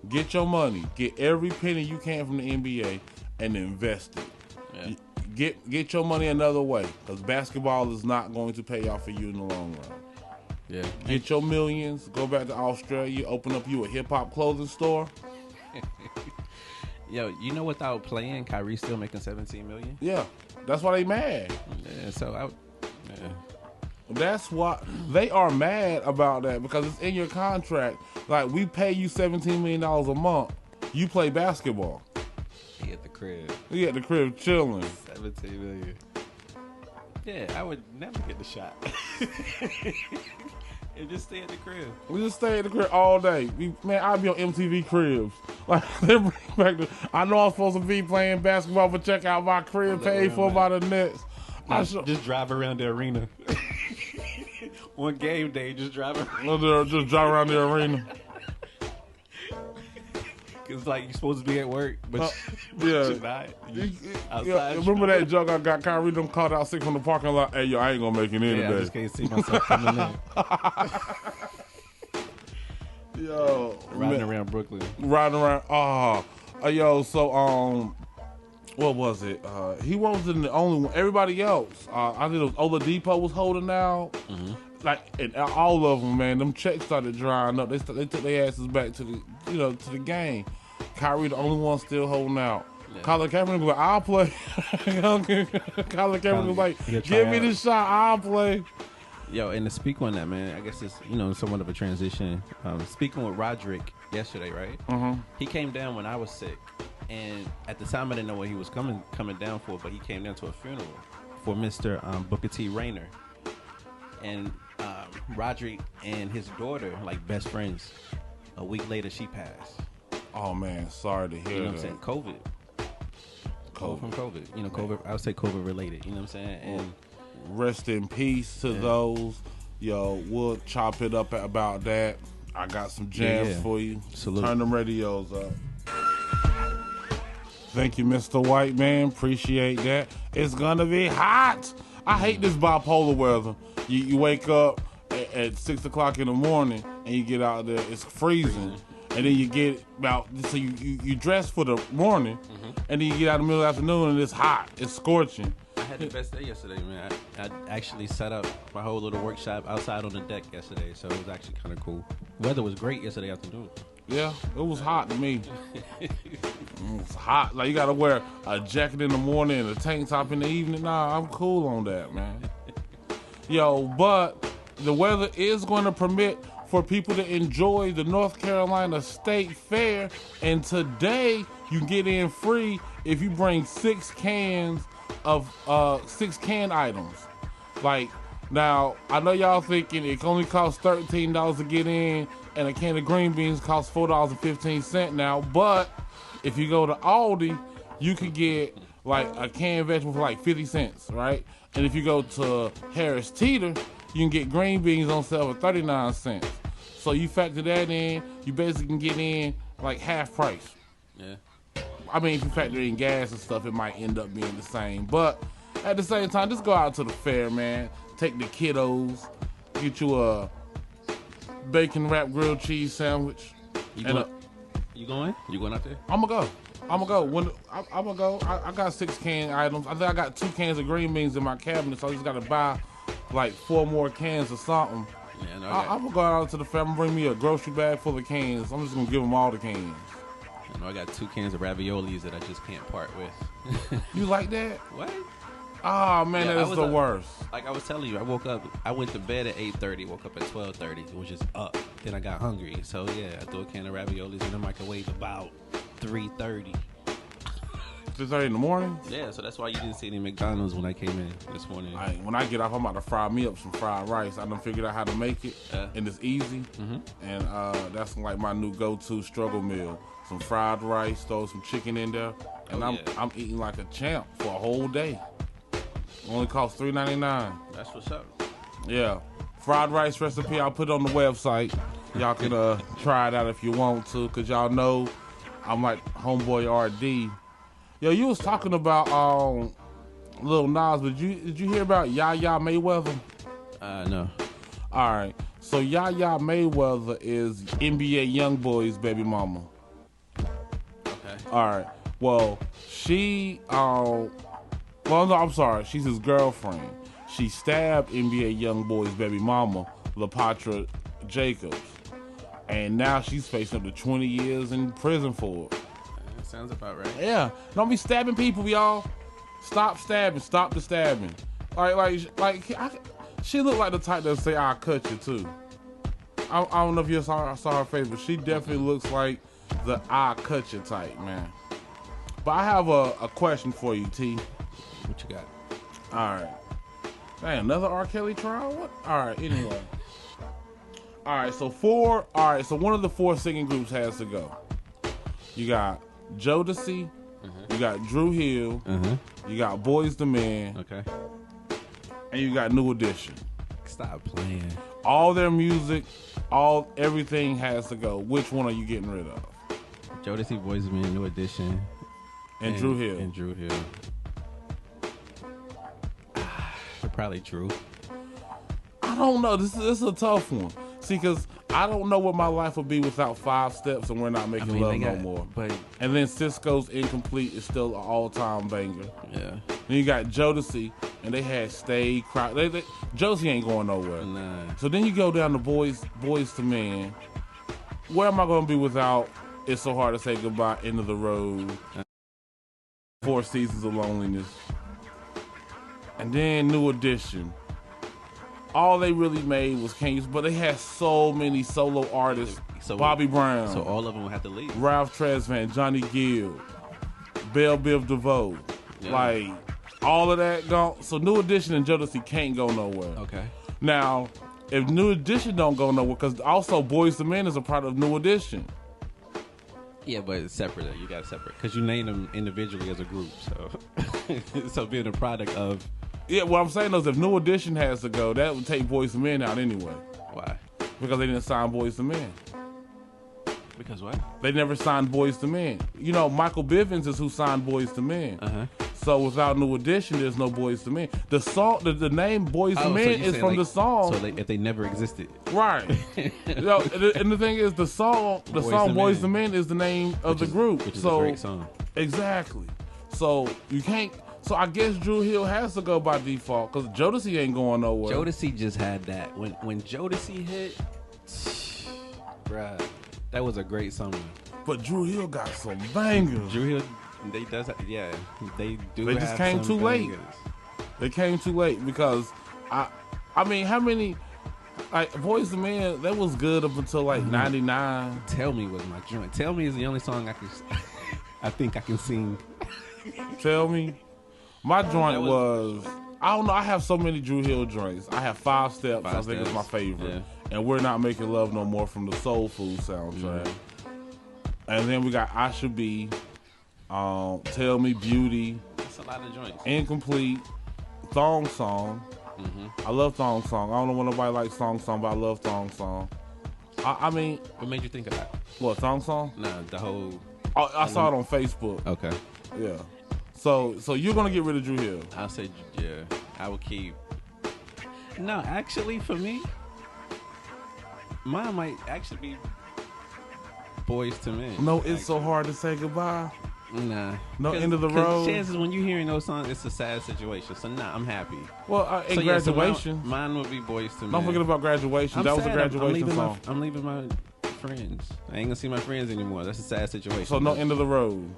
[SPEAKER 1] Get your money. Get every penny you can from the NBA and invest it.
[SPEAKER 2] Yeah.
[SPEAKER 1] Get your money another way because basketball is not going to pay off for you in the long run.
[SPEAKER 2] Yeah.
[SPEAKER 1] Get your millions. Go back to Australia. Open up you a hip hop clothing store.
[SPEAKER 2] Yo, without playing, Kyrie's still making $17 million.
[SPEAKER 1] Yeah, that's why they mad.
[SPEAKER 2] Yeah, so
[SPEAKER 1] That's why they are mad about that because it's in your contract. Like we pay you $17 million a month. You play basketball.
[SPEAKER 2] He at the crib.
[SPEAKER 1] He at the crib chilling.
[SPEAKER 2] $17 million. Yeah, I would never get the shot. And just stay at the crib.
[SPEAKER 1] We just stay at the crib all day. I'd be on MTV Cribs. Like they bring back I know I'm supposed to be playing basketball, but check out my crib paid for by the Nets.
[SPEAKER 2] Just drive around the arena. On game day, just drive around.
[SPEAKER 1] Just drive around the arena.
[SPEAKER 2] Cause like you're supposed to be at work, but
[SPEAKER 1] yeah.
[SPEAKER 2] you're not.
[SPEAKER 1] Outside. Remember that joke I got Kyrie them caught out sick from the parking lot? Hey, yo, I ain't gonna make it in today.
[SPEAKER 2] I just can't see myself coming in.
[SPEAKER 1] Yo,
[SPEAKER 2] riding around Brooklyn.
[SPEAKER 1] Riding around. Yo. So what was it? He wasn't the only one. Everybody else, I think it was Oladipo was holding out.
[SPEAKER 2] Mm-hmm.
[SPEAKER 1] Like, and all of them, man, them checks started drying up. They took their asses back to the game. Kyrie, the only one still holding out. Yeah. Colin Kaepernick was like, I'll play. Colin Kaepernick was like, give me the shot, I'll play.
[SPEAKER 2] Yo, and to speak on that, man, I guess it's, somewhat of a transition. Speaking with Roderick yesterday, right?
[SPEAKER 1] Mm-hmm.
[SPEAKER 2] He came down when I was sick. And at the time, I didn't know what he was coming down for, but he came down to a funeral for Mr. Booker T. Rayner. And Roderick and his daughter, like best friends. A week later, she passed.
[SPEAKER 1] Oh man, sorry to hear
[SPEAKER 2] You know what
[SPEAKER 1] that.
[SPEAKER 2] I'm saying? COVID from COVID. COVID. I would say COVID related. You know what I'm saying? And
[SPEAKER 1] rest in peace to those. Yo, we'll chop it up about that. I got some jams for you.
[SPEAKER 2] Salute.
[SPEAKER 1] Turn them radios up. Thank you, Mr. White Man. Appreciate that. It's gonna be hot. I hate this bipolar weather. You wake up at 6 o'clock in the morning and you get out there, it's freezing. And then you get you dress for the morning, and then you get out in the middle of the afternoon and it's hot, it's scorching.
[SPEAKER 2] I had the best day yesterday, man. I actually set up my whole little workshop outside on the deck yesterday, so it was actually kind of cool. Weather was great yesterday afternoon.
[SPEAKER 1] Yeah, it was hot to me. It was hot. Like you gotta wear a jacket in the morning and a tank top in the evening. Nah, I'm cool on that, man. Yo, but the weather is going to permit for people to enjoy the North Carolina State Fair. And today you can get in free if you bring 6 cans of 6 canned items. Like, now, I know y'all thinking it only costs $13 to get in, and a can of green beans costs $4.15 now, but if you go to Aldi, you can get like a canned vegetable for like 50 cents, right? And if you go to Harris Teeter, you can get green beans on sale for 39 cents. So you factor that in, you basically can get in like half price.
[SPEAKER 2] Yeah.
[SPEAKER 1] I mean, if you factor in gas and stuff, it might end up being the same. But at the same time, just go out to the fair, man. Take the kiddos, get you a bacon wrapped grilled cheese sandwich.
[SPEAKER 2] You going? You going out there?
[SPEAKER 1] I'm gonna go. I'm gonna go. I got 6 canned items. I think I got 2 cans of green beans in my cabinet, so I just gotta buy like 4 more cans or something.
[SPEAKER 2] Yeah, no,
[SPEAKER 1] I'm gonna go out to the fair. I'm gonna bring me a grocery bag full of cans. I'm just gonna give them all the cans.
[SPEAKER 2] I know I got 2 cans of raviolis that I just can't part with.
[SPEAKER 1] You like that?
[SPEAKER 2] What?
[SPEAKER 1] Oh man,
[SPEAKER 2] Yeah,
[SPEAKER 1] that is the worst.
[SPEAKER 2] Like I was telling you, I went to bed at 8:30, woke up at 12:30. It was just up. Then I got hungry. So yeah, I threw a can of raviolis in the microwave about 3:30.
[SPEAKER 1] 3:30 in the morning?
[SPEAKER 2] Yeah, so that's why you didn't see any McDonald's when I came in this morning.
[SPEAKER 1] When I get off, I'm about to fry me up some fried rice. I done figured out how to make it, and it's easy. And that's like my new go-to struggle meal. Some fried rice, throw some chicken in there, and I'm eating like a champ for a whole day. Only costs $3.99.
[SPEAKER 2] That's what's up.
[SPEAKER 1] Yeah, fried rice recipe. I'll put it on the website. Y'all can try it out if you want to, cause y'all know I'm like homeboy RD. Yo, you was talking about Lil Nas, but did you hear about Yaya Mayweather?
[SPEAKER 2] No.
[SPEAKER 1] All right, so Yaya Mayweather is NBA YoungBoy's baby mama.
[SPEAKER 2] Okay.
[SPEAKER 1] All right. Well, she well, no, I'm sorry. She's his girlfriend. She stabbed NBA YoungBoy's baby mama, LaPatra Jacobs, and now she's facing up to 20 years in prison for it.
[SPEAKER 2] That sounds about right.
[SPEAKER 1] Yeah, don't be stabbing people, y'all. Stop stabbing. Stop the stabbing. She looked like the type that say "I'll cut you" too. I don't know if you saw her face, but she definitely looks like the "I'll cut you" type, man. But I have a question for you, T.
[SPEAKER 2] What you got?
[SPEAKER 1] All right. Dang, another R. Kelly trial? What? All right, anyway. All right, so one of the 4 singing groups has to go. You got Jodeci, you got Drew Hill, you got Boyz II Men,
[SPEAKER 2] Okay.
[SPEAKER 1] and you got New Edition.
[SPEAKER 2] Stop playing.
[SPEAKER 1] All their music, everything has to go. Which one are you getting rid of?
[SPEAKER 2] Jodeci, Boyz II Men, New Edition,
[SPEAKER 1] And Drew Hill.
[SPEAKER 2] And Drew Hill. Probably Drew.
[SPEAKER 1] I don't know. This is a tough one. See, because I don't know what my life would be without 5 Steps and We're Not Making Love No More.
[SPEAKER 2] But
[SPEAKER 1] And then Cisco's Incomplete is still an all-time banger.
[SPEAKER 2] yeah.
[SPEAKER 1] Then you got Jodeci, and they had Stay, Cry. Jodeci ain't going nowhere.
[SPEAKER 2] Nah.
[SPEAKER 1] So then you go down to Boys to Men. Where am I going to be without It's So Hard to Say Goodbye, End of the Road, 4 Seasons of Loneliness, and then New Edition. All they really made was Kings, but they had so many solo artists.
[SPEAKER 2] So
[SPEAKER 1] Bobby Brown.
[SPEAKER 2] So all of them will have to leave.
[SPEAKER 1] Ralph Tresvant, Johnny Gill, Belle Biv DeVoe.
[SPEAKER 2] Yeah.
[SPEAKER 1] Like, all of that gone. So New Edition and Jodeci can't go nowhere.
[SPEAKER 2] Okay.
[SPEAKER 1] Now, if New Edition don't go nowhere, because also Boyz II Men is a part of New Edition.
[SPEAKER 2] Yeah, but it's separate. You got to separate. Because you name them individually as a group. So so being a product of...
[SPEAKER 1] Yeah, what I'm saying is if New Edition has to go, that would take Boyz II Men out anyway.
[SPEAKER 2] Why?
[SPEAKER 1] Because they didn't sign Boyz II Men.
[SPEAKER 2] Because what?
[SPEAKER 1] They never signed Boyz II Men. You know, Michael Bivins is who signed Boyz II Men. So without New Edition, there's no Boyz II Men. The song, the name Boyz II Men is from the song.
[SPEAKER 2] So if they never existed,
[SPEAKER 1] right? Yo, and the thing is, the song Boyz II Men is the name of the group.
[SPEAKER 2] Which is
[SPEAKER 1] so
[SPEAKER 2] a great song.
[SPEAKER 1] Exactly. So you can't. So I guess Drew Hill has to go by default because Jodeci ain't going nowhere.
[SPEAKER 2] Jodeci just had that. When Jodeci hit, bruh, that was a great song.
[SPEAKER 1] But Drew Hill got some bangers.
[SPEAKER 2] Drew Hill, they do.
[SPEAKER 1] They just came too late. They came too late because I mean, how many? Like Boyz II Men, that was good up until like '99.
[SPEAKER 2] Tell Me was my joint. Tell Me is the only song I think I can sing.
[SPEAKER 1] Tell me. My joint was, I don't know, I have so many Drew Hill joints. I have 5 Steps, I think it's my favorite. Yeah. And We're Not Making Love No More from the Soul Food soundtrack. And then we got I Should Be, Tell Me Beauty.
[SPEAKER 2] That's a lot of joints.
[SPEAKER 1] Incomplete, Thong Song. I love Thong Song. I don't know when nobody likes Thong Song, but I love Thong Song. I mean...
[SPEAKER 2] What made you think of that?
[SPEAKER 1] What, Thong Song?
[SPEAKER 2] Nah, the whole...
[SPEAKER 1] I saw it on Facebook.
[SPEAKER 2] Okay.
[SPEAKER 1] Yeah. So you're going to get rid of Drew Hill?
[SPEAKER 2] I'll say, yeah. I would keep... No, actually, for me, mine might actually be Boys to Men.
[SPEAKER 1] No, it's so hard to say goodbye.
[SPEAKER 2] Nah.
[SPEAKER 1] No end of the road.
[SPEAKER 2] Chances when you hearing those songs, it's a sad situation. So nah, I'm happy.
[SPEAKER 1] Well, in Graduation.
[SPEAKER 2] So mine would be Boys to Men.
[SPEAKER 1] Don't forget about Graduation. That was a graduation song.
[SPEAKER 2] I'm leaving my friends. I ain't gonna see my friends anymore. That's a sad situation.
[SPEAKER 1] So no End of the Road.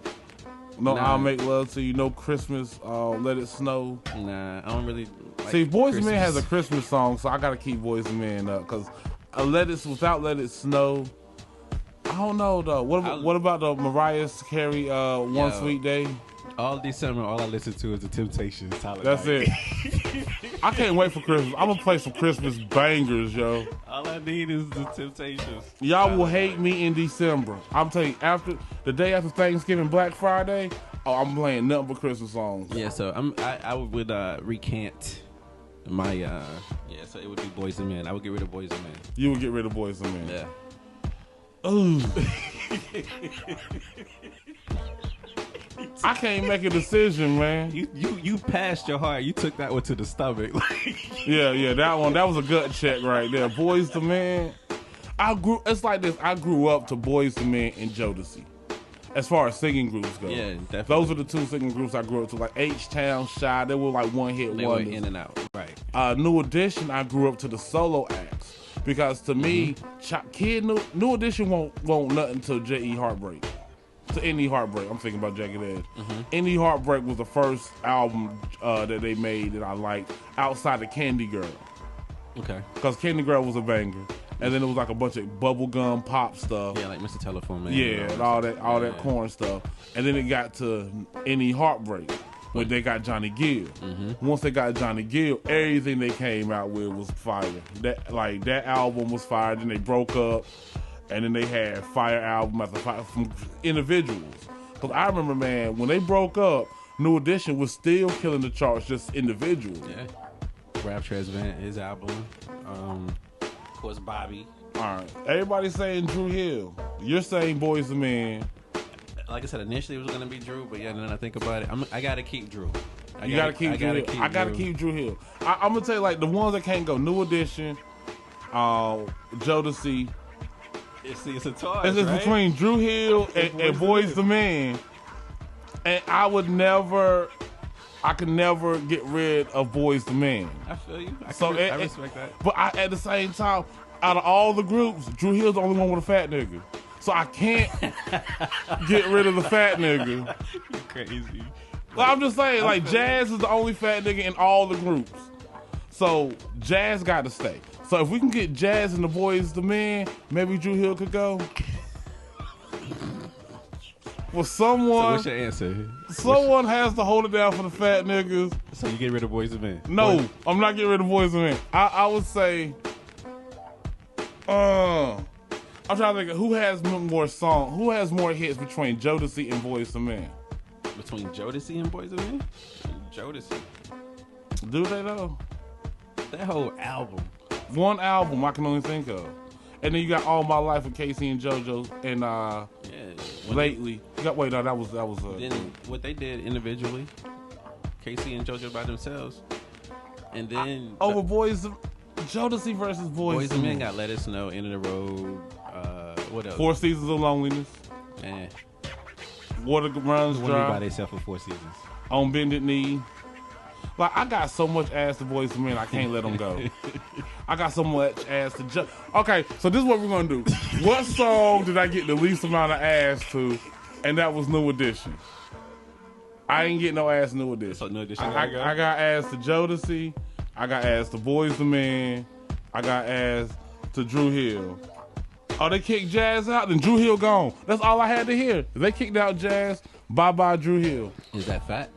[SPEAKER 1] No, nah. I'll Make Love to You. No Christmas. Let It Snow.
[SPEAKER 2] Nah, I don't really. Like
[SPEAKER 1] see, Boys to Men has a Christmas song, so I gotta keep Boys to Men up because without Let It Snow. I don't know though. What about the Mariah Carey One Sweet Day?
[SPEAKER 2] All December, all I listen to is the Temptations.
[SPEAKER 1] That's it. I can't wait for Christmas. I'm gonna play some Christmas bangers, yo.
[SPEAKER 2] All I need is the Temptations.
[SPEAKER 1] Y'all will hate me in December. I'm telling you, after the day after Thanksgiving, Black Friday, I'm playing nothing but Christmas songs.
[SPEAKER 2] Yeah, so I would recant my so it would be Boys and Men. I would get rid of Boys and Men.
[SPEAKER 1] You would get rid of Boys and Men.
[SPEAKER 2] Yeah.
[SPEAKER 1] Ooh. I can't make a decision, man.
[SPEAKER 2] You passed your heart. You took that one to the stomach.
[SPEAKER 1] yeah, that was a gut check right there. Boys to Men. It's like this. I grew up to Boys to Men and Jodeci. As far as singing groups go.
[SPEAKER 2] Yeah, definitely.
[SPEAKER 1] Those are the 2 singing groups I grew up to. Like H-Town, Shy, they were like one-hit wonders.
[SPEAKER 2] They were in and out, right.
[SPEAKER 1] New Edition, I grew up to the solo acts. Because to me, New Edition won't nothing to J.E. Heartbreak. To Any Heartbreak. I'm thinking about Jagged Edge. Any Heartbreak was the first album that they made that I liked outside of Candy Girl.
[SPEAKER 2] Okay.
[SPEAKER 1] Because Candy Girl was a banger. And then it was like a bunch of bubblegum pop stuff.
[SPEAKER 2] Yeah, like Mr. Telephone Man.
[SPEAKER 1] Yeah, and all that corn stuff. And then it got to Any Heartbreak when they got Johnny Gill. Once they got Johnny Gill, everything they came out with was fire. That album was fire. Then they broke up, and then they had fire album after fire from individuals. Because I remember, man, when they broke up, New Edition was still killing the charts, just individuals.
[SPEAKER 2] Yeah. Rap Transvant, his album. Of course, Bobby.
[SPEAKER 1] All right. Everybody's saying Drew Hill. You're saying Boys to Men.
[SPEAKER 2] Like I said, initially it was gonna be Drew, but yeah, then I think about it, I gotta keep Drew.
[SPEAKER 1] I gotta keep Drew Hill. I'm gonna tell you, like, the ones that can't go: New Edition, Jodeci.
[SPEAKER 2] It's a toss.
[SPEAKER 1] It's
[SPEAKER 2] right?
[SPEAKER 1] between Drew Hill and Boys to Men, and I could never get rid of Boys to Men.
[SPEAKER 2] I feel you. I respect that.
[SPEAKER 1] But at the same time, out of all the groups, Drew Hill's the only one with a fat nigga. So I can't get rid of the fat nigga.
[SPEAKER 2] You're crazy.
[SPEAKER 1] Well, I'm just saying, like, Jazz is the only fat nigga in all the groups. So Jazz got to stay. So if we can get Jazz and the Boys to Men, maybe Drew Hill could go. Well, someone.
[SPEAKER 2] So what's your answer?
[SPEAKER 1] Someone has to hold it down for the fat niggas.
[SPEAKER 2] So you get rid of Boys to Men?
[SPEAKER 1] No, I'm not getting rid of Boys to Men. I would say. I'm trying to think of who has more hits between Jodeci and Boys to Men.
[SPEAKER 2] Between Jodeci and Boys to Men? Jodeci.
[SPEAKER 1] Do they though?
[SPEAKER 2] That whole album.
[SPEAKER 1] One album I can only think of. And then you got All My Life with Casey and JoJo and Lately. That was
[SPEAKER 2] then what they did individually, Casey and JoJo by themselves. And then
[SPEAKER 1] over Jodeci versus Boys
[SPEAKER 2] to Men got Let Us Know, End of the Road. What else?
[SPEAKER 1] 4 Seasons of Loneliness. Water Runs Dry.
[SPEAKER 2] By themselves for 4 seasons.
[SPEAKER 1] On Bended Knee. Like, I got so much ass to Boys to Men, I can't let them go. I got so much ass to Okay, so this is what we're going to do. What song did I get the least amount of ass to? And that was New Edition. I ain't get no ass New Edition.
[SPEAKER 2] So New Edition
[SPEAKER 1] I got ass to Jodeci. I got ass to Boys to Men. I got ass to Drew Hill. Oh, they kicked Jazz out? Then Drew Hill gone. That's all I had to hear. If they kicked out Jazz, Bye Bye Drew Hill.
[SPEAKER 2] Is that fat?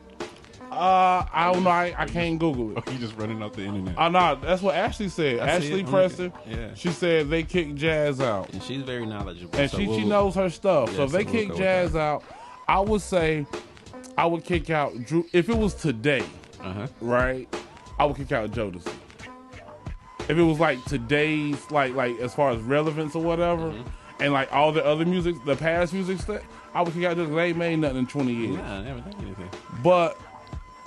[SPEAKER 1] I don't know. I can't Google it.
[SPEAKER 3] You just running off the internet.
[SPEAKER 1] No, that's what Ashley said. Ashley Preston.
[SPEAKER 3] Yeah.
[SPEAKER 1] She said they kicked Jazz out.
[SPEAKER 2] And she's very knowledgeable.
[SPEAKER 1] And she knows her stuff.
[SPEAKER 2] Yeah,
[SPEAKER 1] so if they kick Jazz out, I would say I would kick out Drew. If it was today, right, I would kick out Jodeci. If it was like today's, like as far as relevance or whatever, and like all the other music, the past music stuff, I would kick out Jodeci. They ain't made nothing in 20 years.
[SPEAKER 2] Nah, I never think anything.
[SPEAKER 1] But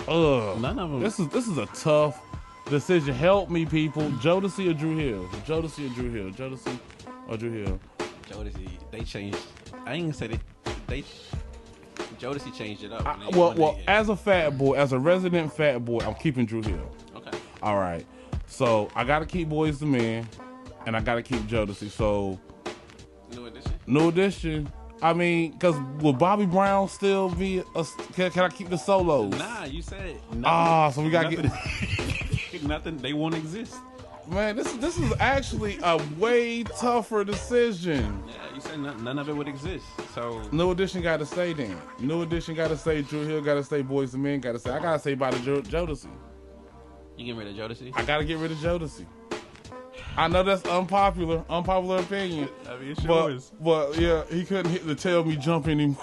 [SPEAKER 2] none of them.
[SPEAKER 1] This is a tough decision. Help me, people. Jodeci or Drew Hill? Jodeci or Drew Hill? Jodeci or Drew Hill?
[SPEAKER 2] Jodeci, they changed. I ain't gonna say they. Jodeci changed it up.
[SPEAKER 1] Well, as a fat boy, as a resident fat boy, I'm keeping Drew Hill.
[SPEAKER 2] Okay.
[SPEAKER 1] All right. So I gotta keep Boyz II Men, and I gotta keep Jodeci. So New Edition. I mean, because will Bobby Brown still be a? Can I keep the solos?
[SPEAKER 2] Nah, you said nothing.
[SPEAKER 1] So we gotta
[SPEAKER 2] get nothing. They won't exist.
[SPEAKER 1] Man, this is actually a way tougher decision.
[SPEAKER 2] Yeah, you said none of it would exist. So
[SPEAKER 1] New Edition got to stay then. New Edition got to stay. Drew Hill got to stay. Boyz II Men got to stay. I gotta say by the Jodeci.
[SPEAKER 2] You getting rid of Jodeci?
[SPEAKER 1] I gotta get rid of Jodeci. I know that's unpopular opinion.
[SPEAKER 3] I mean, it sure is.
[SPEAKER 1] But yeah, he couldn't hit the tell me jump anymore.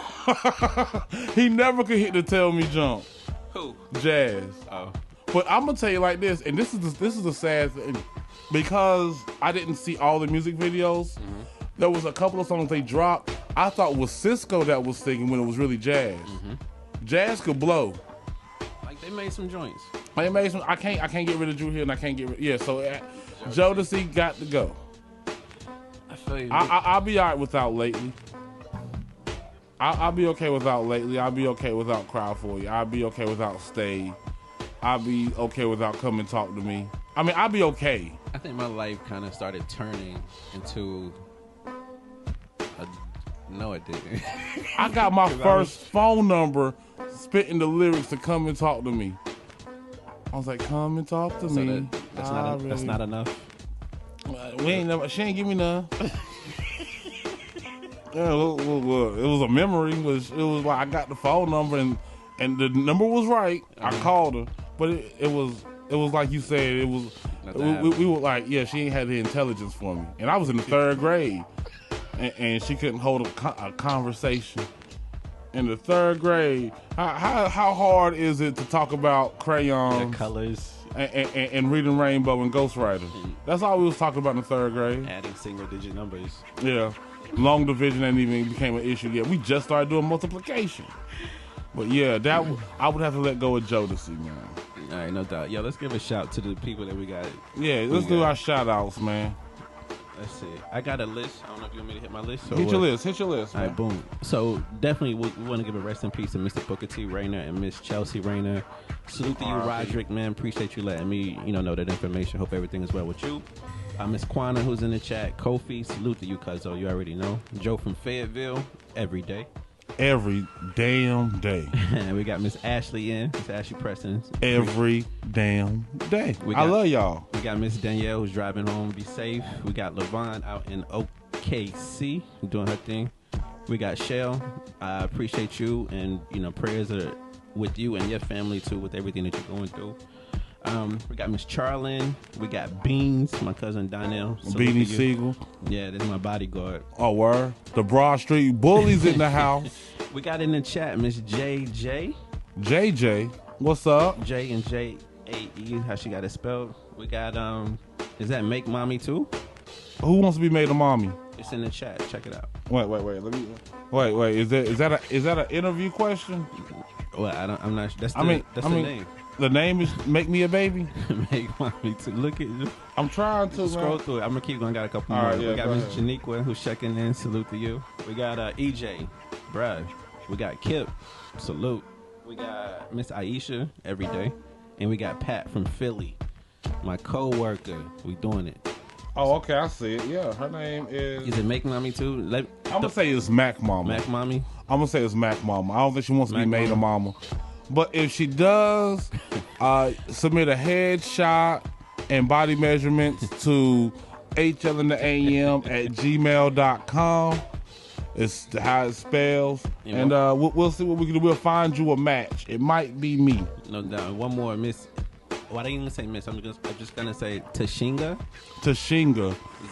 [SPEAKER 1] He never could hit the tell me jump.
[SPEAKER 2] Who?
[SPEAKER 1] Jazz.
[SPEAKER 2] Oh.
[SPEAKER 1] But I'm gonna tell you like this, and this is the sad thing, because I didn't see all the music videos. There was a couple of songs they dropped. I thought it was Cisco that was singing when it was really Jazz. Jazz could blow.
[SPEAKER 2] Like they made some joints.
[SPEAKER 1] They made some. I can't get rid of Drew Hill, and I can't get rid. Yeah, so Jodeci got to go.
[SPEAKER 2] I feel you.
[SPEAKER 1] I'll be alright without Lately. I'll be okay without Lately. I'll be okay without Cry For You. I'll be okay without Stay. I'll be okay without Come and Talk to Me. I mean, I'll be okay.
[SPEAKER 2] I think my life kind of started turning into no, it didn't.
[SPEAKER 1] I got my first phone number spitting the lyrics to Come and Talk to Me. I was like, come and talk to me.
[SPEAKER 2] That's not enough.
[SPEAKER 1] She ain't give me none. Yeah, look, it was a memory. It was like I got the phone number and the number was right. I called her, but it was like you said. It was we were like, yeah, she ain't had the intelligence for me, and I was in the 3rd grade, and she couldn't hold a conversation. In the 3rd grade, how hard is it to talk about crayons,
[SPEAKER 2] the colors,
[SPEAKER 1] and reading Rainbow and Ghostwriter? That's all we was talking about in the 3rd grade.
[SPEAKER 2] Adding single-digit numbers.
[SPEAKER 1] Yeah, long division ain't even became an issue yet. We just started doing multiplication. But yeah, I would have to let go of Jodeci, man.
[SPEAKER 2] All right, no doubt. Yo, let's give a shout to the people that we got.
[SPEAKER 1] Yeah, let's do our shout outs, man.
[SPEAKER 2] Let's see. I got a list. I don't know if you want me to hit my list.
[SPEAKER 1] Hit your list.
[SPEAKER 2] All right, boom. So definitely we want to give a rest in peace to Mr. Booker T. Rayner and Miss Chelsea Rayner. Salute to you, Roderick, man. Appreciate you letting me, know that information. Hope everything is well with you. Miss Quana, who's in the chat. Kofi, salute to you, cuzzo. You already know. Joe from Fayetteville, every day.
[SPEAKER 1] Every damn day.
[SPEAKER 2] And we got Miss Ashley in. Miss Ashley Preston.
[SPEAKER 1] Every damn day. I love y'all.
[SPEAKER 2] We got Miss Danielle who's driving home. Be safe. We got LaVon out in OKC doing her thing. We got Shell. I appreciate you, and prayers are with you and your family too, with everything that you're going through. We got Miss Charlene. We got Beans, my cousin Donnell.
[SPEAKER 1] Beanie Siegel.
[SPEAKER 2] Yeah, this is my bodyguard.
[SPEAKER 1] Oh, word. The Broad Street Bullies in the house.
[SPEAKER 2] We got in the chat Miss JJ.
[SPEAKER 1] JJ, what's up?
[SPEAKER 2] J and J-A-E, how she got it spelled. We got, is that Make Mommy too?
[SPEAKER 1] Who wants to be made a mommy?
[SPEAKER 2] It's in the chat. Check it out.
[SPEAKER 1] Wait. Let me. Wait. Is that an interview question?
[SPEAKER 2] Well, I'm not. That's the name.
[SPEAKER 1] The name is Make Me a Baby.
[SPEAKER 2] Make Mommy too. Look at.
[SPEAKER 1] I'm trying to
[SPEAKER 2] scroll through it. I'm gonna keep going. Got a couple more.
[SPEAKER 1] Right, yeah,
[SPEAKER 2] we got Miss Janiqua who's checking in. Salute to you. We got EJ, bruh. We got Kip. Salute. We got Miss Aisha every day, and we got Pat from Philly, my co-worker. We doing it.
[SPEAKER 1] Oh, okay, I see it. Yeah, her name is.
[SPEAKER 2] Is it Make Mommy too?
[SPEAKER 1] I'm gonna say it's Mac Mama.
[SPEAKER 2] Mac Mommy.
[SPEAKER 1] I'm gonna say it's Mac Mama. I don't think she wants to be made a mama. But if she does, submit a headshot and body measurements to HL and the AM at gmail.com. It's how it spells, and we'll see what we can do. We'll find you a match. It might be me.
[SPEAKER 2] No doubt. One more, Miss. Why didn't even say Miss? I'm just gonna say Tashinga,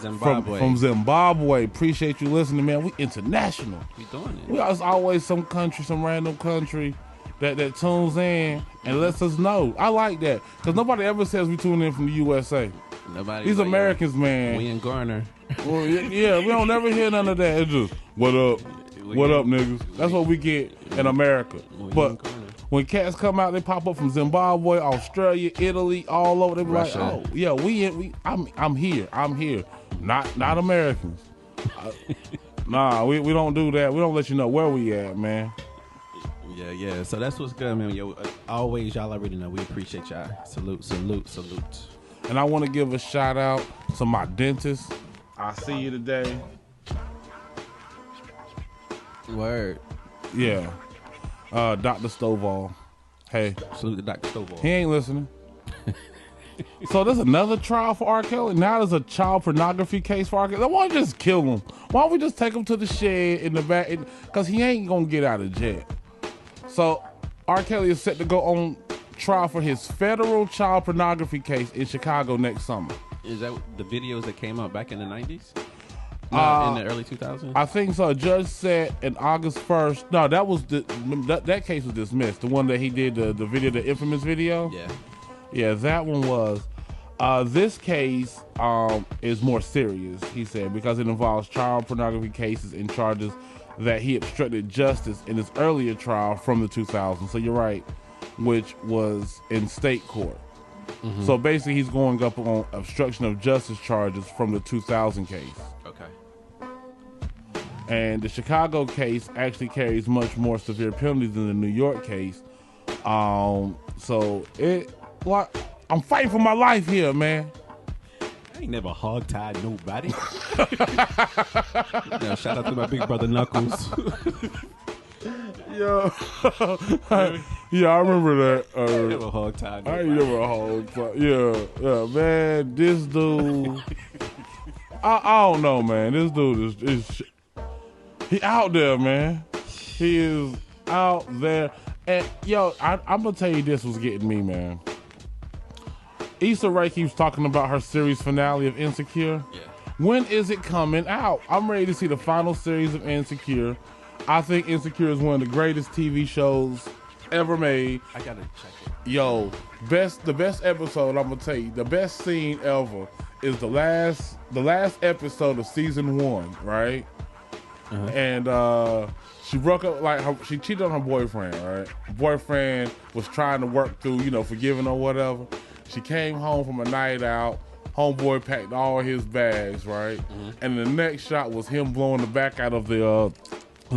[SPEAKER 1] Zimbabwe. From Zimbabwe. Appreciate you listening, man. We international.
[SPEAKER 2] We doing it.
[SPEAKER 1] We always some country, some random country that tunes in and lets us know. I like that because nobody ever says we tune in from the USA.
[SPEAKER 2] Nobody.
[SPEAKER 1] These Americans, man.
[SPEAKER 2] We in Garner.
[SPEAKER 1] Well, yeah, we don't never hear none of that. It's just what up, what up, niggas. That's what we get in America. But when cats come out, they pop up from Zimbabwe, Australia, Italy, all over. They be like, oh yeah, I'm here. Not Americans. Nah, we don't do that. We don't let you know where we at, man.
[SPEAKER 2] Yeah. So that's what's good, man. Yo, always, y'all already know we appreciate y'all. Salute.
[SPEAKER 1] And I want to give a shout out to my dentist. I see you today.
[SPEAKER 2] Word.
[SPEAKER 1] Yeah. Dr. Stovall. Hey.
[SPEAKER 2] Salute to Dr. Stovall.
[SPEAKER 1] He ain't listening. So there's another trial for R. Kelly. Now there's a child pornography case for R. Kelly. Why don't we just kill him? Why don't we just take him to the shed in the back? Because he ain't going to get out of jail. So R. Kelly is set to go on trial for his federal child pornography case in Chicago next summer.
[SPEAKER 2] Is that the videos that came out back in the 90s? In the early 2000s?
[SPEAKER 1] I think so. A judge said in August 1st. No, that case was dismissed. The one that he did, the video, the infamous video? Yeah, that one was. This case is more serious, he said, because it involves child pornography cases and charges that he obstructed justice in his earlier trial from the 2000s. So you're right, which was in state court. Mm-hmm. So basically, he's going up on obstruction of justice charges from the 2000 case.
[SPEAKER 2] Okay.
[SPEAKER 1] And the Chicago case actually carries much more severe penalties than the New York case. So I'm fighting for my life here, man.
[SPEAKER 2] I ain't never hog-tied nobody. Shout out to my big brother Knuckles.
[SPEAKER 1] Yeah, I remember that.
[SPEAKER 2] I ain't never hog-tied nobody.
[SPEAKER 1] I ain't never hog-tied. Yeah, man. This dude, I don't know, man. This dude is he out there, man. He is out there. And yo, I'm gonna tell you, this was getting me, man. Issa Rae keeps talking about her series finale of Insecure.
[SPEAKER 2] Yeah.
[SPEAKER 1] When is it coming out? I'm ready to see the final series of Insecure. I think Insecure is one of the greatest TV shows ever made.
[SPEAKER 2] I gotta check it.
[SPEAKER 1] Yo, the best episode, I'm gonna tell you, the best scene ever is the last episode of season 1, right? Uh-huh. And she broke up, she cheated on her boyfriend, right? Boyfriend was trying to work through, forgiving or whatever. She came home from a night out. Homeboy packed all his bags, right? Mm-hmm. And the next shot was him blowing the back out of the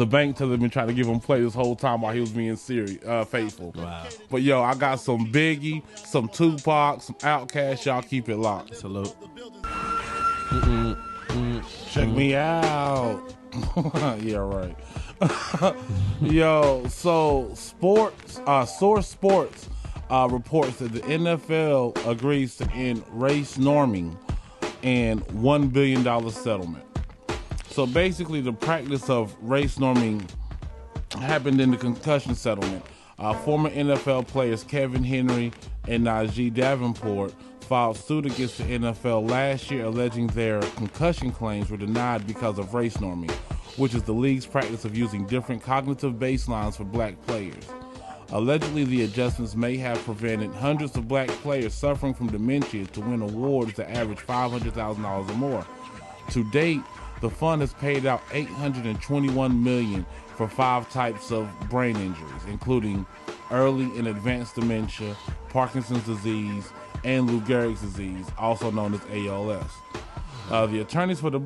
[SPEAKER 1] bank teller, been trying to give him play this whole time while he was being faithful.
[SPEAKER 2] Wow.
[SPEAKER 1] But yo, I got some Biggie, some Tupac, some Outkast. Y'all keep it locked.
[SPEAKER 2] Salute.
[SPEAKER 1] Check me out. Yeah, right. Yo, so Source Sports reports that the NFL agrees to end race norming and $1 billion settlement. So basically, the practice of race norming happened in the concussion settlement. Former NFL players Kevin Henry and Najee Davenport filed suit against the NFL last year, alleging their concussion claims were denied because of race norming, which is the league's practice of using different cognitive baselines for black players. Allegedly, the adjustments may have prevented hundreds of black players suffering from dementia to win awards that average $500,000 or more. To date, the fund has paid out $821 million for 5 types of brain injuries, including early and advanced dementia, Parkinson's disease, and Lou Gehrig's disease, also known as ALS. The attorneys for the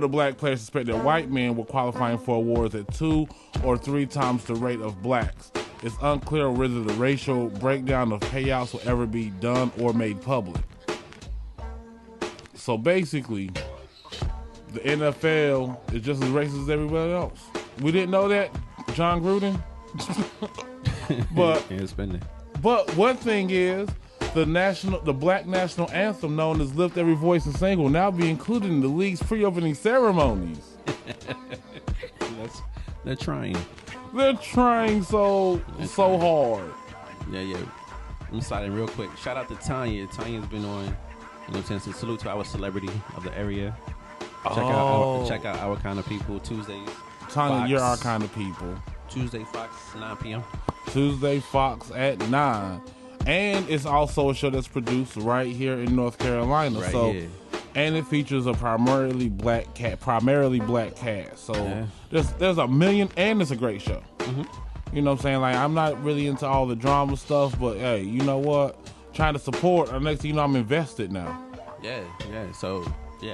[SPEAKER 1] black players suspect that white men were qualifying for awards at 2 or 3 times the rate of blacks. It's unclear whether the racial breakdown of payouts will ever be done or made public. So basically, the NFL is just as racist as everybody else. We didn't know that, John Gruden. But one thing is, the black national anthem known as "Lift Every Voice and Sing" will now be included in the league's pre-opening ceremonies.
[SPEAKER 2] They're trying.
[SPEAKER 1] They're trying so hard.
[SPEAKER 2] Yeah. I'm sliding real quick. Shout out to Tanya. Tanya's been on. You know what I'm saying? So salute to our celebrity of the area. Check out our kind of people. Tuesdays.
[SPEAKER 1] Tanya,
[SPEAKER 2] Fox.
[SPEAKER 1] you're our kind of people.
[SPEAKER 2] Tuesday Fox 9 p.m.
[SPEAKER 1] Tuesday Fox at 9. And it's also a show that's produced right here in North Carolina.
[SPEAKER 2] Right here.
[SPEAKER 1] And it features a primarily black cast. So
[SPEAKER 2] Yeah.
[SPEAKER 1] there's a million, and it's a great show.
[SPEAKER 2] Mm-hmm.
[SPEAKER 1] You know what I'm saying? Like, I'm not really into all the drama stuff, but hey, you know what? Trying to support. The next thing you know, I'm invested now.
[SPEAKER 2] Yeah. So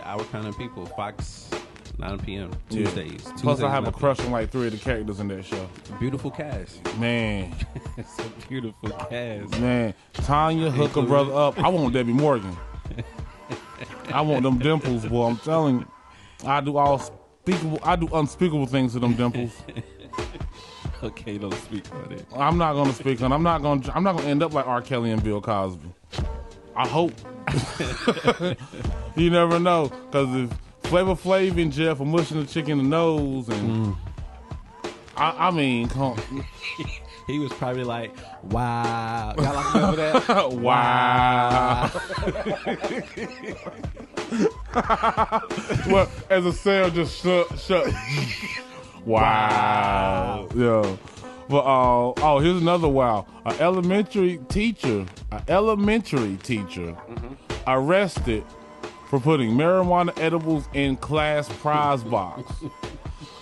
[SPEAKER 2] our kind of people. Fox 9 p.m. Tuesdays.
[SPEAKER 1] Plus,
[SPEAKER 2] Tuesdays,
[SPEAKER 1] I have a
[SPEAKER 2] 9
[SPEAKER 1] crush on like 3 of the characters in that show.
[SPEAKER 2] Beautiful cast.
[SPEAKER 1] Man,
[SPEAKER 2] It's a beautiful cast.
[SPEAKER 1] man, Tanya, hook a brother up. I want Debbie Morgan. I want them dimples, boy. I'm telling you, I do unspeakable things to them dimples.
[SPEAKER 2] Okay, don't speak on it.
[SPEAKER 1] I'm not gonna speak on. I'm not gonna end up like R. Kelly and Bill Cosby. I hope. You never know, because if Flavor Flav in jail for mushing the chick in the nose, and I mean,
[SPEAKER 2] He was probably like, wow. Y'all like remember that?
[SPEAKER 1] wow. Well, as a cell just shut. Wow. Yeah. But here's another wow. An elementary teacher arrested for putting marijuana edibles in class prize box.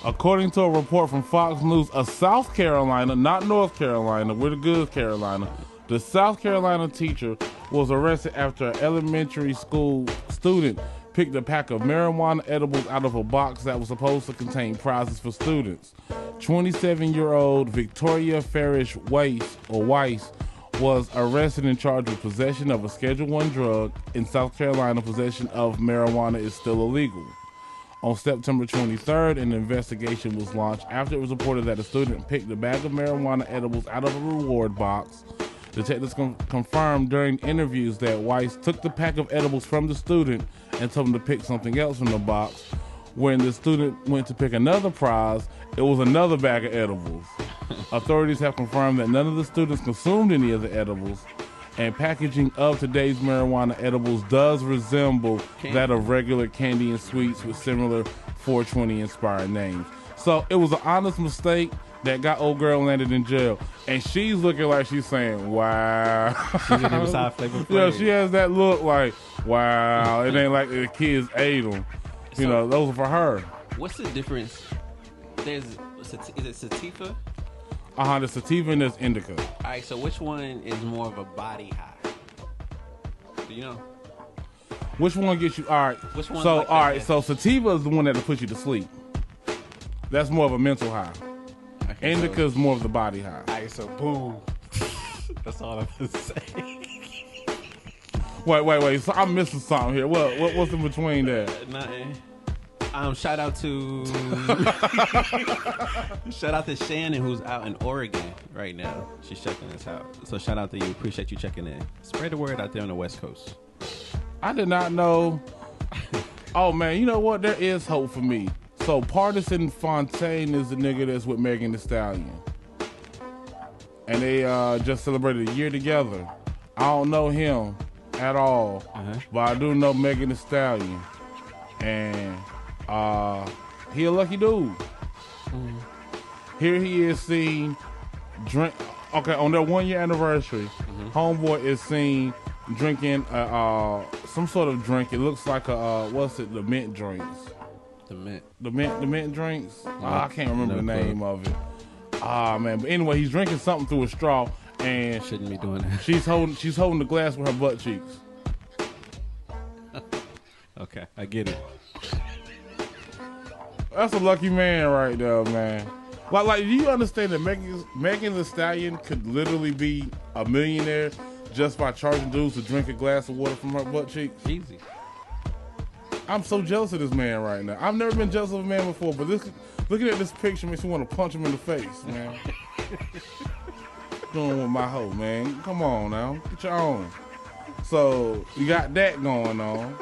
[SPEAKER 1] According to a report from Fox News, a South Carolina, not North Carolina, we're the good Carolina, the South Carolina teacher was arrested after an elementary school student picked a pack of marijuana edibles out of a box that was supposed to contain prizes for students. 27-year-old Victoria Farish Weiss was arrested and charged with possession of a Schedule I drug. In South Carolina, possession of marijuana is still illegal. On September 23rd, an investigation was launched after it was reported that a student picked a bag of marijuana edibles out of a reward box. Detectives confirmed during interviews that Weiss took the pack of edibles from the student and told him to pick something else from the box. When the student went to pick another prize, it was another bag of edibles. Authorities have confirmed that none of the students consumed any of the edibles, and packaging of today's marijuana edibles does resemble that of regular candy and sweets with similar 420 inspired names. So it was an honest mistake that got old girl landed in jail, and she's looking like she's saying, wow.
[SPEAKER 2] She's in inside Flavor Flav.
[SPEAKER 1] Yeah, she has that look like, wow. It ain't like the kids ate them. You know, those are for her.
[SPEAKER 2] What's the difference? Is it sativa?
[SPEAKER 1] The sativa and there's indica.
[SPEAKER 2] All right, so which one is more of a body high? Do you know?
[SPEAKER 1] Which one gets you? All right.
[SPEAKER 2] Which one?
[SPEAKER 1] So
[SPEAKER 2] like
[SPEAKER 1] all
[SPEAKER 2] that?
[SPEAKER 1] right. So sativa is the one that'll put you to sleep. That's more of a mental high.
[SPEAKER 2] Okay,
[SPEAKER 1] Indica is more of the body high.
[SPEAKER 2] All right, so boom. That's all I'm gonna say.
[SPEAKER 1] Wait. So I'm missing something here. What's in between that?
[SPEAKER 2] Nothing. Shout out to Shannon, who's out in Oregon right now. She's checking us out. So shout out to you. Appreciate you checking in. Spread the word out there on the West Coast.
[SPEAKER 1] I did not know. Oh man, you know what? There is hope for me. So Partisan Fontaine is the nigga that's with Megan Thee Stallion, and they just celebrated a year together. I don't know him at all, but I do know Megan Thee Stallion, and he a lucky dude. Here he is seen drink. Okay, on their 1 year anniversary, homeboy is seen drinking some sort of drink. It looks like the mint drinks. The mint drinks. I can't remember the name of it. Man, but anyway, he's drinking something through a straw, and
[SPEAKER 2] shouldn't be doing that.
[SPEAKER 1] She's holding the glass with her butt cheeks.
[SPEAKER 2] Okay, I get it.
[SPEAKER 1] That's a lucky man right there, man. Like, do you understand that Megan Thee Stallion could literally be a millionaire just by charging dudes to drink a glass of water from her butt cheeks?
[SPEAKER 2] Easy.
[SPEAKER 1] I'm so jealous of this man right now. I've never been jealous of a man before, but looking at this picture makes me want to punch him in the face, man. Doing with my hoe, man. Come on now, get your own. So you got that going on.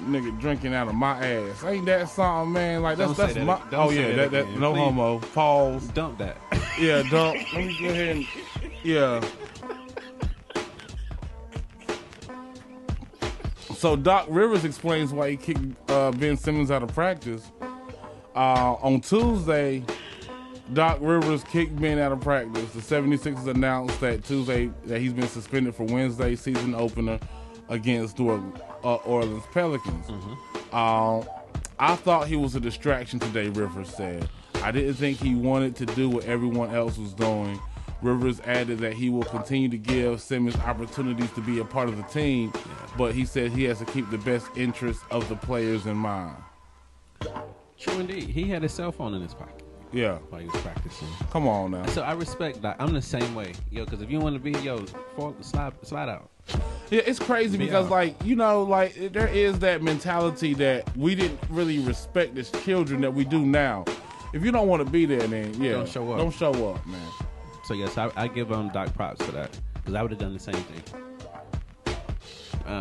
[SPEAKER 1] nigga drinking out of my ass. Ain't that something, man? Like that's
[SPEAKER 2] Don't say
[SPEAKER 1] my.
[SPEAKER 2] that. Don't
[SPEAKER 1] Oh
[SPEAKER 2] say
[SPEAKER 1] yeah,
[SPEAKER 2] that
[SPEAKER 1] that
[SPEAKER 2] again,
[SPEAKER 1] no
[SPEAKER 2] please.
[SPEAKER 1] homo. Pause.
[SPEAKER 2] Dump that.
[SPEAKER 1] Yeah, dump. Let me go ahead and yeah. So Doc Rivers explains why he kicked Ben Simmons out of practice. On Tuesday, Doc Rivers kicked Ben out of practice. The 76ers announced that Tuesday that he's been suspended for Wednesday's season opener against the Orleans Pelicans. I thought he was a distraction today, Rivers said. I didn't think he wanted to do what everyone else was doing. Rivers added that he will continue to give Simmons opportunities to be a part of the team, but he said he has to keep the best interests of the players in mind.
[SPEAKER 2] True indeed. He had his cell phone in his pocket.
[SPEAKER 1] Yeah.
[SPEAKER 2] While he was practicing.
[SPEAKER 1] Come on now.
[SPEAKER 2] So I respect that. I'm the same way. Yo, because if you want to be, slide out.
[SPEAKER 1] Yeah, it's crazy because, like, you know, like, there is that mentality that we didn't really respect as children that we do now. If you don't want to be there, then, yeah.
[SPEAKER 2] Don't show up.
[SPEAKER 1] Don't show up, man.
[SPEAKER 2] So, yes, I give Doc props for that. Because I would have done the same thing.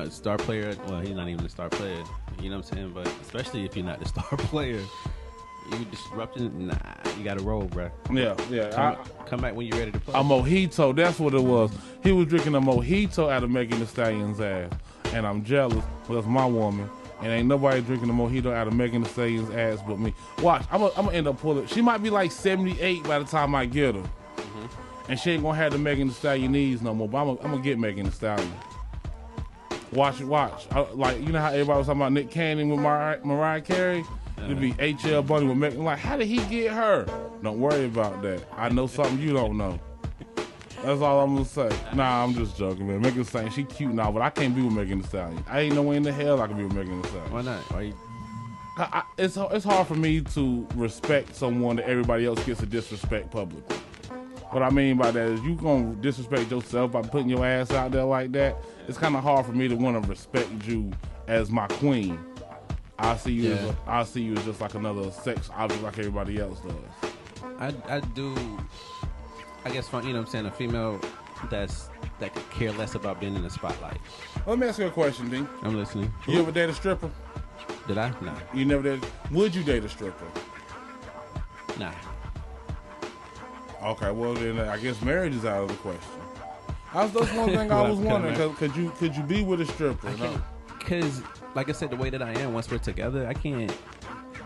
[SPEAKER 2] Star player, well, he's not even a star player. You know what I'm saying? But especially if you're not the star player, you disrupting, you got to roll, bro.
[SPEAKER 1] Yeah.
[SPEAKER 2] Come back when you're ready to play.
[SPEAKER 1] A mojito, that's what it was. He was drinking a mojito out of Megan Thee Stallion's ass. And I'm jealous. Well, that's my woman. And ain't nobody drinking a mojito out of Megan Thee Stallion's ass but me. Watch, I'm gonna end up pulling. She might be like 78 by the time I get her. And she ain't gonna have the Megan Thee Stallion knees no more. But I'm gonna get Megan Thee Stallion. Watch. Like, you know how everybody was talking about Nick Cannon with Mariah Carey? It'd be HL Boney with Megan. Like, how did he get her? Don't worry about that. I know something you don't know. That's all I'm gonna say. Nah, I'm just joking, man. Megan Thee Stallion, she cute now, but I can't be with Megan Thee Stallion. I ain't no way in the hell I can be with Megan Thee Stallion.
[SPEAKER 2] Why not? Why you...
[SPEAKER 1] It's hard for me to respect someone that everybody else gets to disrespect publicly. What I mean by that is you gonna disrespect yourself by putting your ass out there like that. It's kind of hard for me to want to respect you as my queen. I see you as just like another sex object like everybody else does.
[SPEAKER 2] I do. I guess, you know what I'm saying, a female that could care less about being in the spotlight.
[SPEAKER 1] Let me ask you a question, D.
[SPEAKER 2] I'm listening.
[SPEAKER 1] You ever date a stripper?
[SPEAKER 2] Did I? Nah.
[SPEAKER 1] You never did? Would you date a stripper?
[SPEAKER 2] Nah.
[SPEAKER 1] Okay, well then I guess marriage is out of the question. That's one thing I was wondering. Could you be with a stripper? No.
[SPEAKER 2] Because, like I said, the way that I am, once we're together, I can't.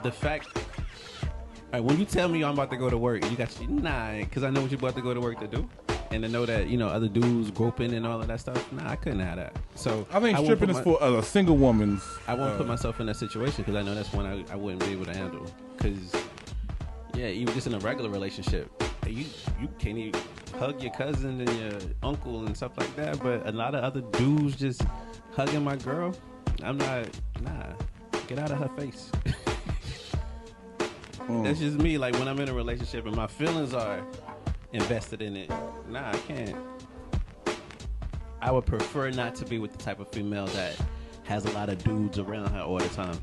[SPEAKER 2] The fact. All right, when you tell me I'm about to go to work, you got because I know what you're about to go to work to do, and to know that other dudes groping and all of that stuff. Nah, I couldn't have that. So
[SPEAKER 1] I think stripping is for a single woman's.
[SPEAKER 2] I won't put myself in that situation because I know that's one I wouldn't be able to handle. Because even just in a regular relationship, you can't even hug your cousin and your uncle and stuff like that. But a lot of other dudes just hugging my girl, I'm not. Nah, get out of her face. That's just me. Like, when I'm in a relationship and my feelings are invested in it, I can't. I would prefer not to be with the type of female that has a lot of dudes around her all the time.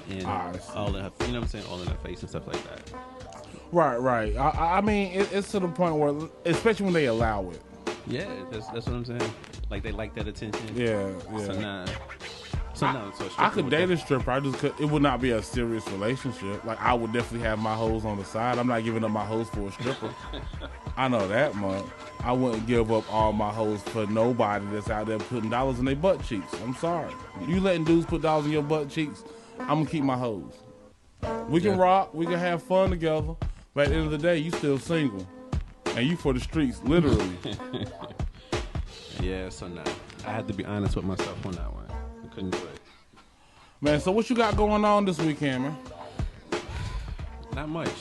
[SPEAKER 2] And all in her, you know what I'm saying? All in her face and stuff like that.
[SPEAKER 1] Right. I mean, it's to the point where, especially when they allow it.
[SPEAKER 2] Yeah, that's what I'm saying. Like, they like that attention.
[SPEAKER 1] Yeah.
[SPEAKER 2] So no.
[SPEAKER 1] I could date a stripper. I just could. It would not be a serious relationship. Like, I would definitely have my hoes on the side. I'm not giving up my hoes for a stripper. I know that much. I wouldn't give up all my hoes for nobody that's out there putting dollars in their butt cheeks. I'm sorry. You letting dudes put dollars in your butt cheeks, I'm gonna keep my hoes. We can rock. We can have fun together. But at the end of the day, you still single, and you for the streets, literally.
[SPEAKER 2] Yeah. So I had to be honest with myself on that one. Couldn't do it.
[SPEAKER 1] Man, so what you got going on this weekend, man?
[SPEAKER 2] Not much.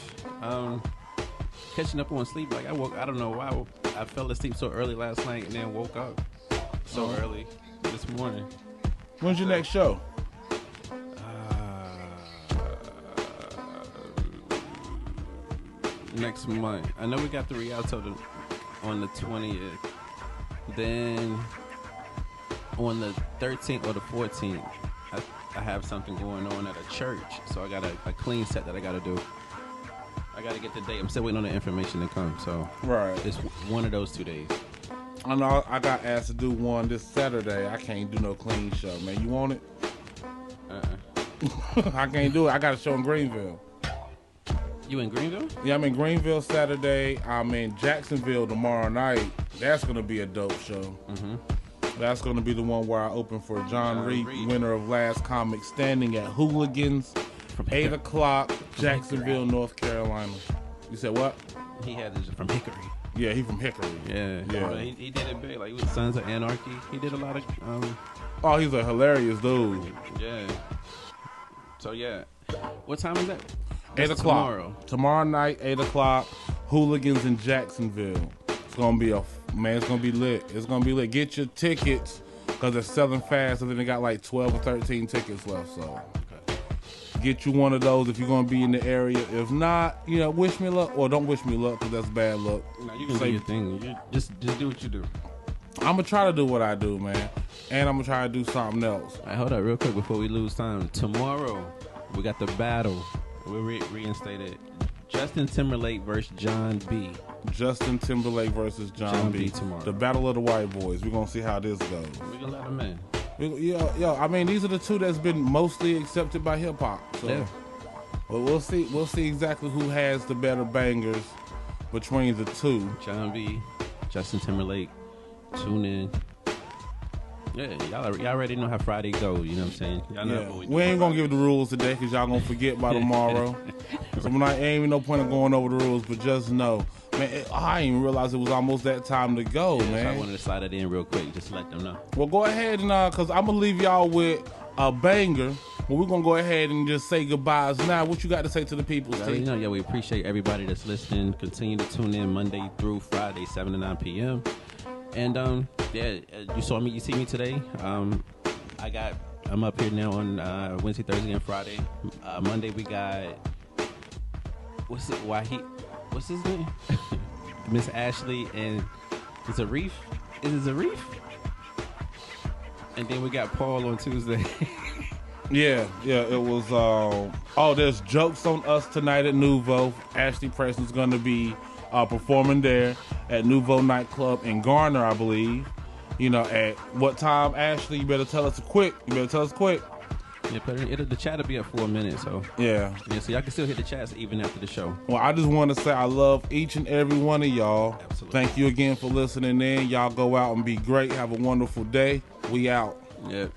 [SPEAKER 2] Catching up on sleep. Like, I don't know why I fell asleep so early last night and then woke up so early this morning.
[SPEAKER 1] When's your next show?
[SPEAKER 2] Next month. I know we got the Rialto on the 20th. Then on the 13th or the 14th, I have something going on at a church. So I got a clean set that I got to do. I got to get the date. I'm still waiting on the information to come. So it's one of those 2 days.
[SPEAKER 1] I know I got asked to do one this Saturday. I can't do no clean show, man. You want it? I can't do it. I got a show in Greenville.
[SPEAKER 2] You in Greenville?
[SPEAKER 1] Yeah, I'm in Greenville Saturday. I'm in Jacksonville tomorrow night. That's going to be a dope show. Mm-hmm. That's going to be the one where I open for John Reed, winner of Last Comic Standing at Hooligans, from 8 o'clock, Jacksonville, North Carolina. You said what?
[SPEAKER 2] He had this from Hickory.
[SPEAKER 1] Yeah, he from Hickory.
[SPEAKER 2] Yeah.
[SPEAKER 1] Yeah.
[SPEAKER 2] He did it big. Like, he was Sons of Anarchy. He did a lot of...
[SPEAKER 1] Oh, he's a hilarious dude.
[SPEAKER 2] Yeah. So, yeah. What time is that?
[SPEAKER 1] 8 o'clock. Tomorrow night, 8 o'clock, Hooligans in Jacksonville. It's going to be it's going to be lit. It's going to be lit. Get your tickets because they're selling fast, and then they got like 12 or 13 tickets left. So get you one of those if you're going to be in the area. If not, wish me luck. Or don't wish me luck because that's bad luck.
[SPEAKER 2] No, you can do your thing. You just do what you do.
[SPEAKER 1] I'm going to try to do what I do, man. And I'm going to try to do something else.
[SPEAKER 2] All right, hold up real quick before we lose time. Tomorrow, we got the battle. We'll reinstated. Justin Timberlake versus John B.
[SPEAKER 1] Justin Timberlake versus John B.
[SPEAKER 2] tomorrow.
[SPEAKER 1] The battle of the white boys. We're going to see how this goes.
[SPEAKER 2] We're going to let him in.
[SPEAKER 1] Yo, I mean, these are the two that's been mostly accepted by hip-hop. So.
[SPEAKER 2] Yeah.
[SPEAKER 1] But we'll see exactly who has the better bangers between the two.
[SPEAKER 2] John B., Justin Timberlake. Tune in. Yeah, y'all already know how Friday goes, you know what I'm saying? Y'all know what
[SPEAKER 1] we ain't gonna give the rules today because y'all gonna forget by tomorrow. So ain't even no point of going over the rules, but just know, man, I didn't even realize it was almost that time to go, man.
[SPEAKER 2] So I wanted to slide it in real quick, just to let them know.
[SPEAKER 1] Well, go ahead and, because I'm gonna leave y'all with a banger, but we're gonna go ahead and just say goodbyes now. What you got to say to the people, Steve?
[SPEAKER 2] We appreciate everybody that's listening. Continue to tune in Monday through Friday, 7 to 9 p.m. And you see me today. I'm up here now on Wednesday, Thursday, and Friday. Monday we got what's his name? Miss Ashley and Zarif. Is it Zarif? And then we got Paul on Tuesday.
[SPEAKER 1] Yeah, it was. There's Jokes on Us tonight at Nouveau. Ashley Preston's gonna be performing there at Nouveau Nightclub in Garner, I believe. At what time, Ashley? You better tell us quick. Yeah,
[SPEAKER 2] The chat will be at 4 minutes, so.
[SPEAKER 1] Yeah,
[SPEAKER 2] so y'all can still hit the chats even after the show.
[SPEAKER 1] Well, I just want to say I love each and every one of y'all.
[SPEAKER 2] Absolutely.
[SPEAKER 1] Thank you again for listening in. Y'all go out and be great. Have a wonderful day. We out.
[SPEAKER 2] Yep.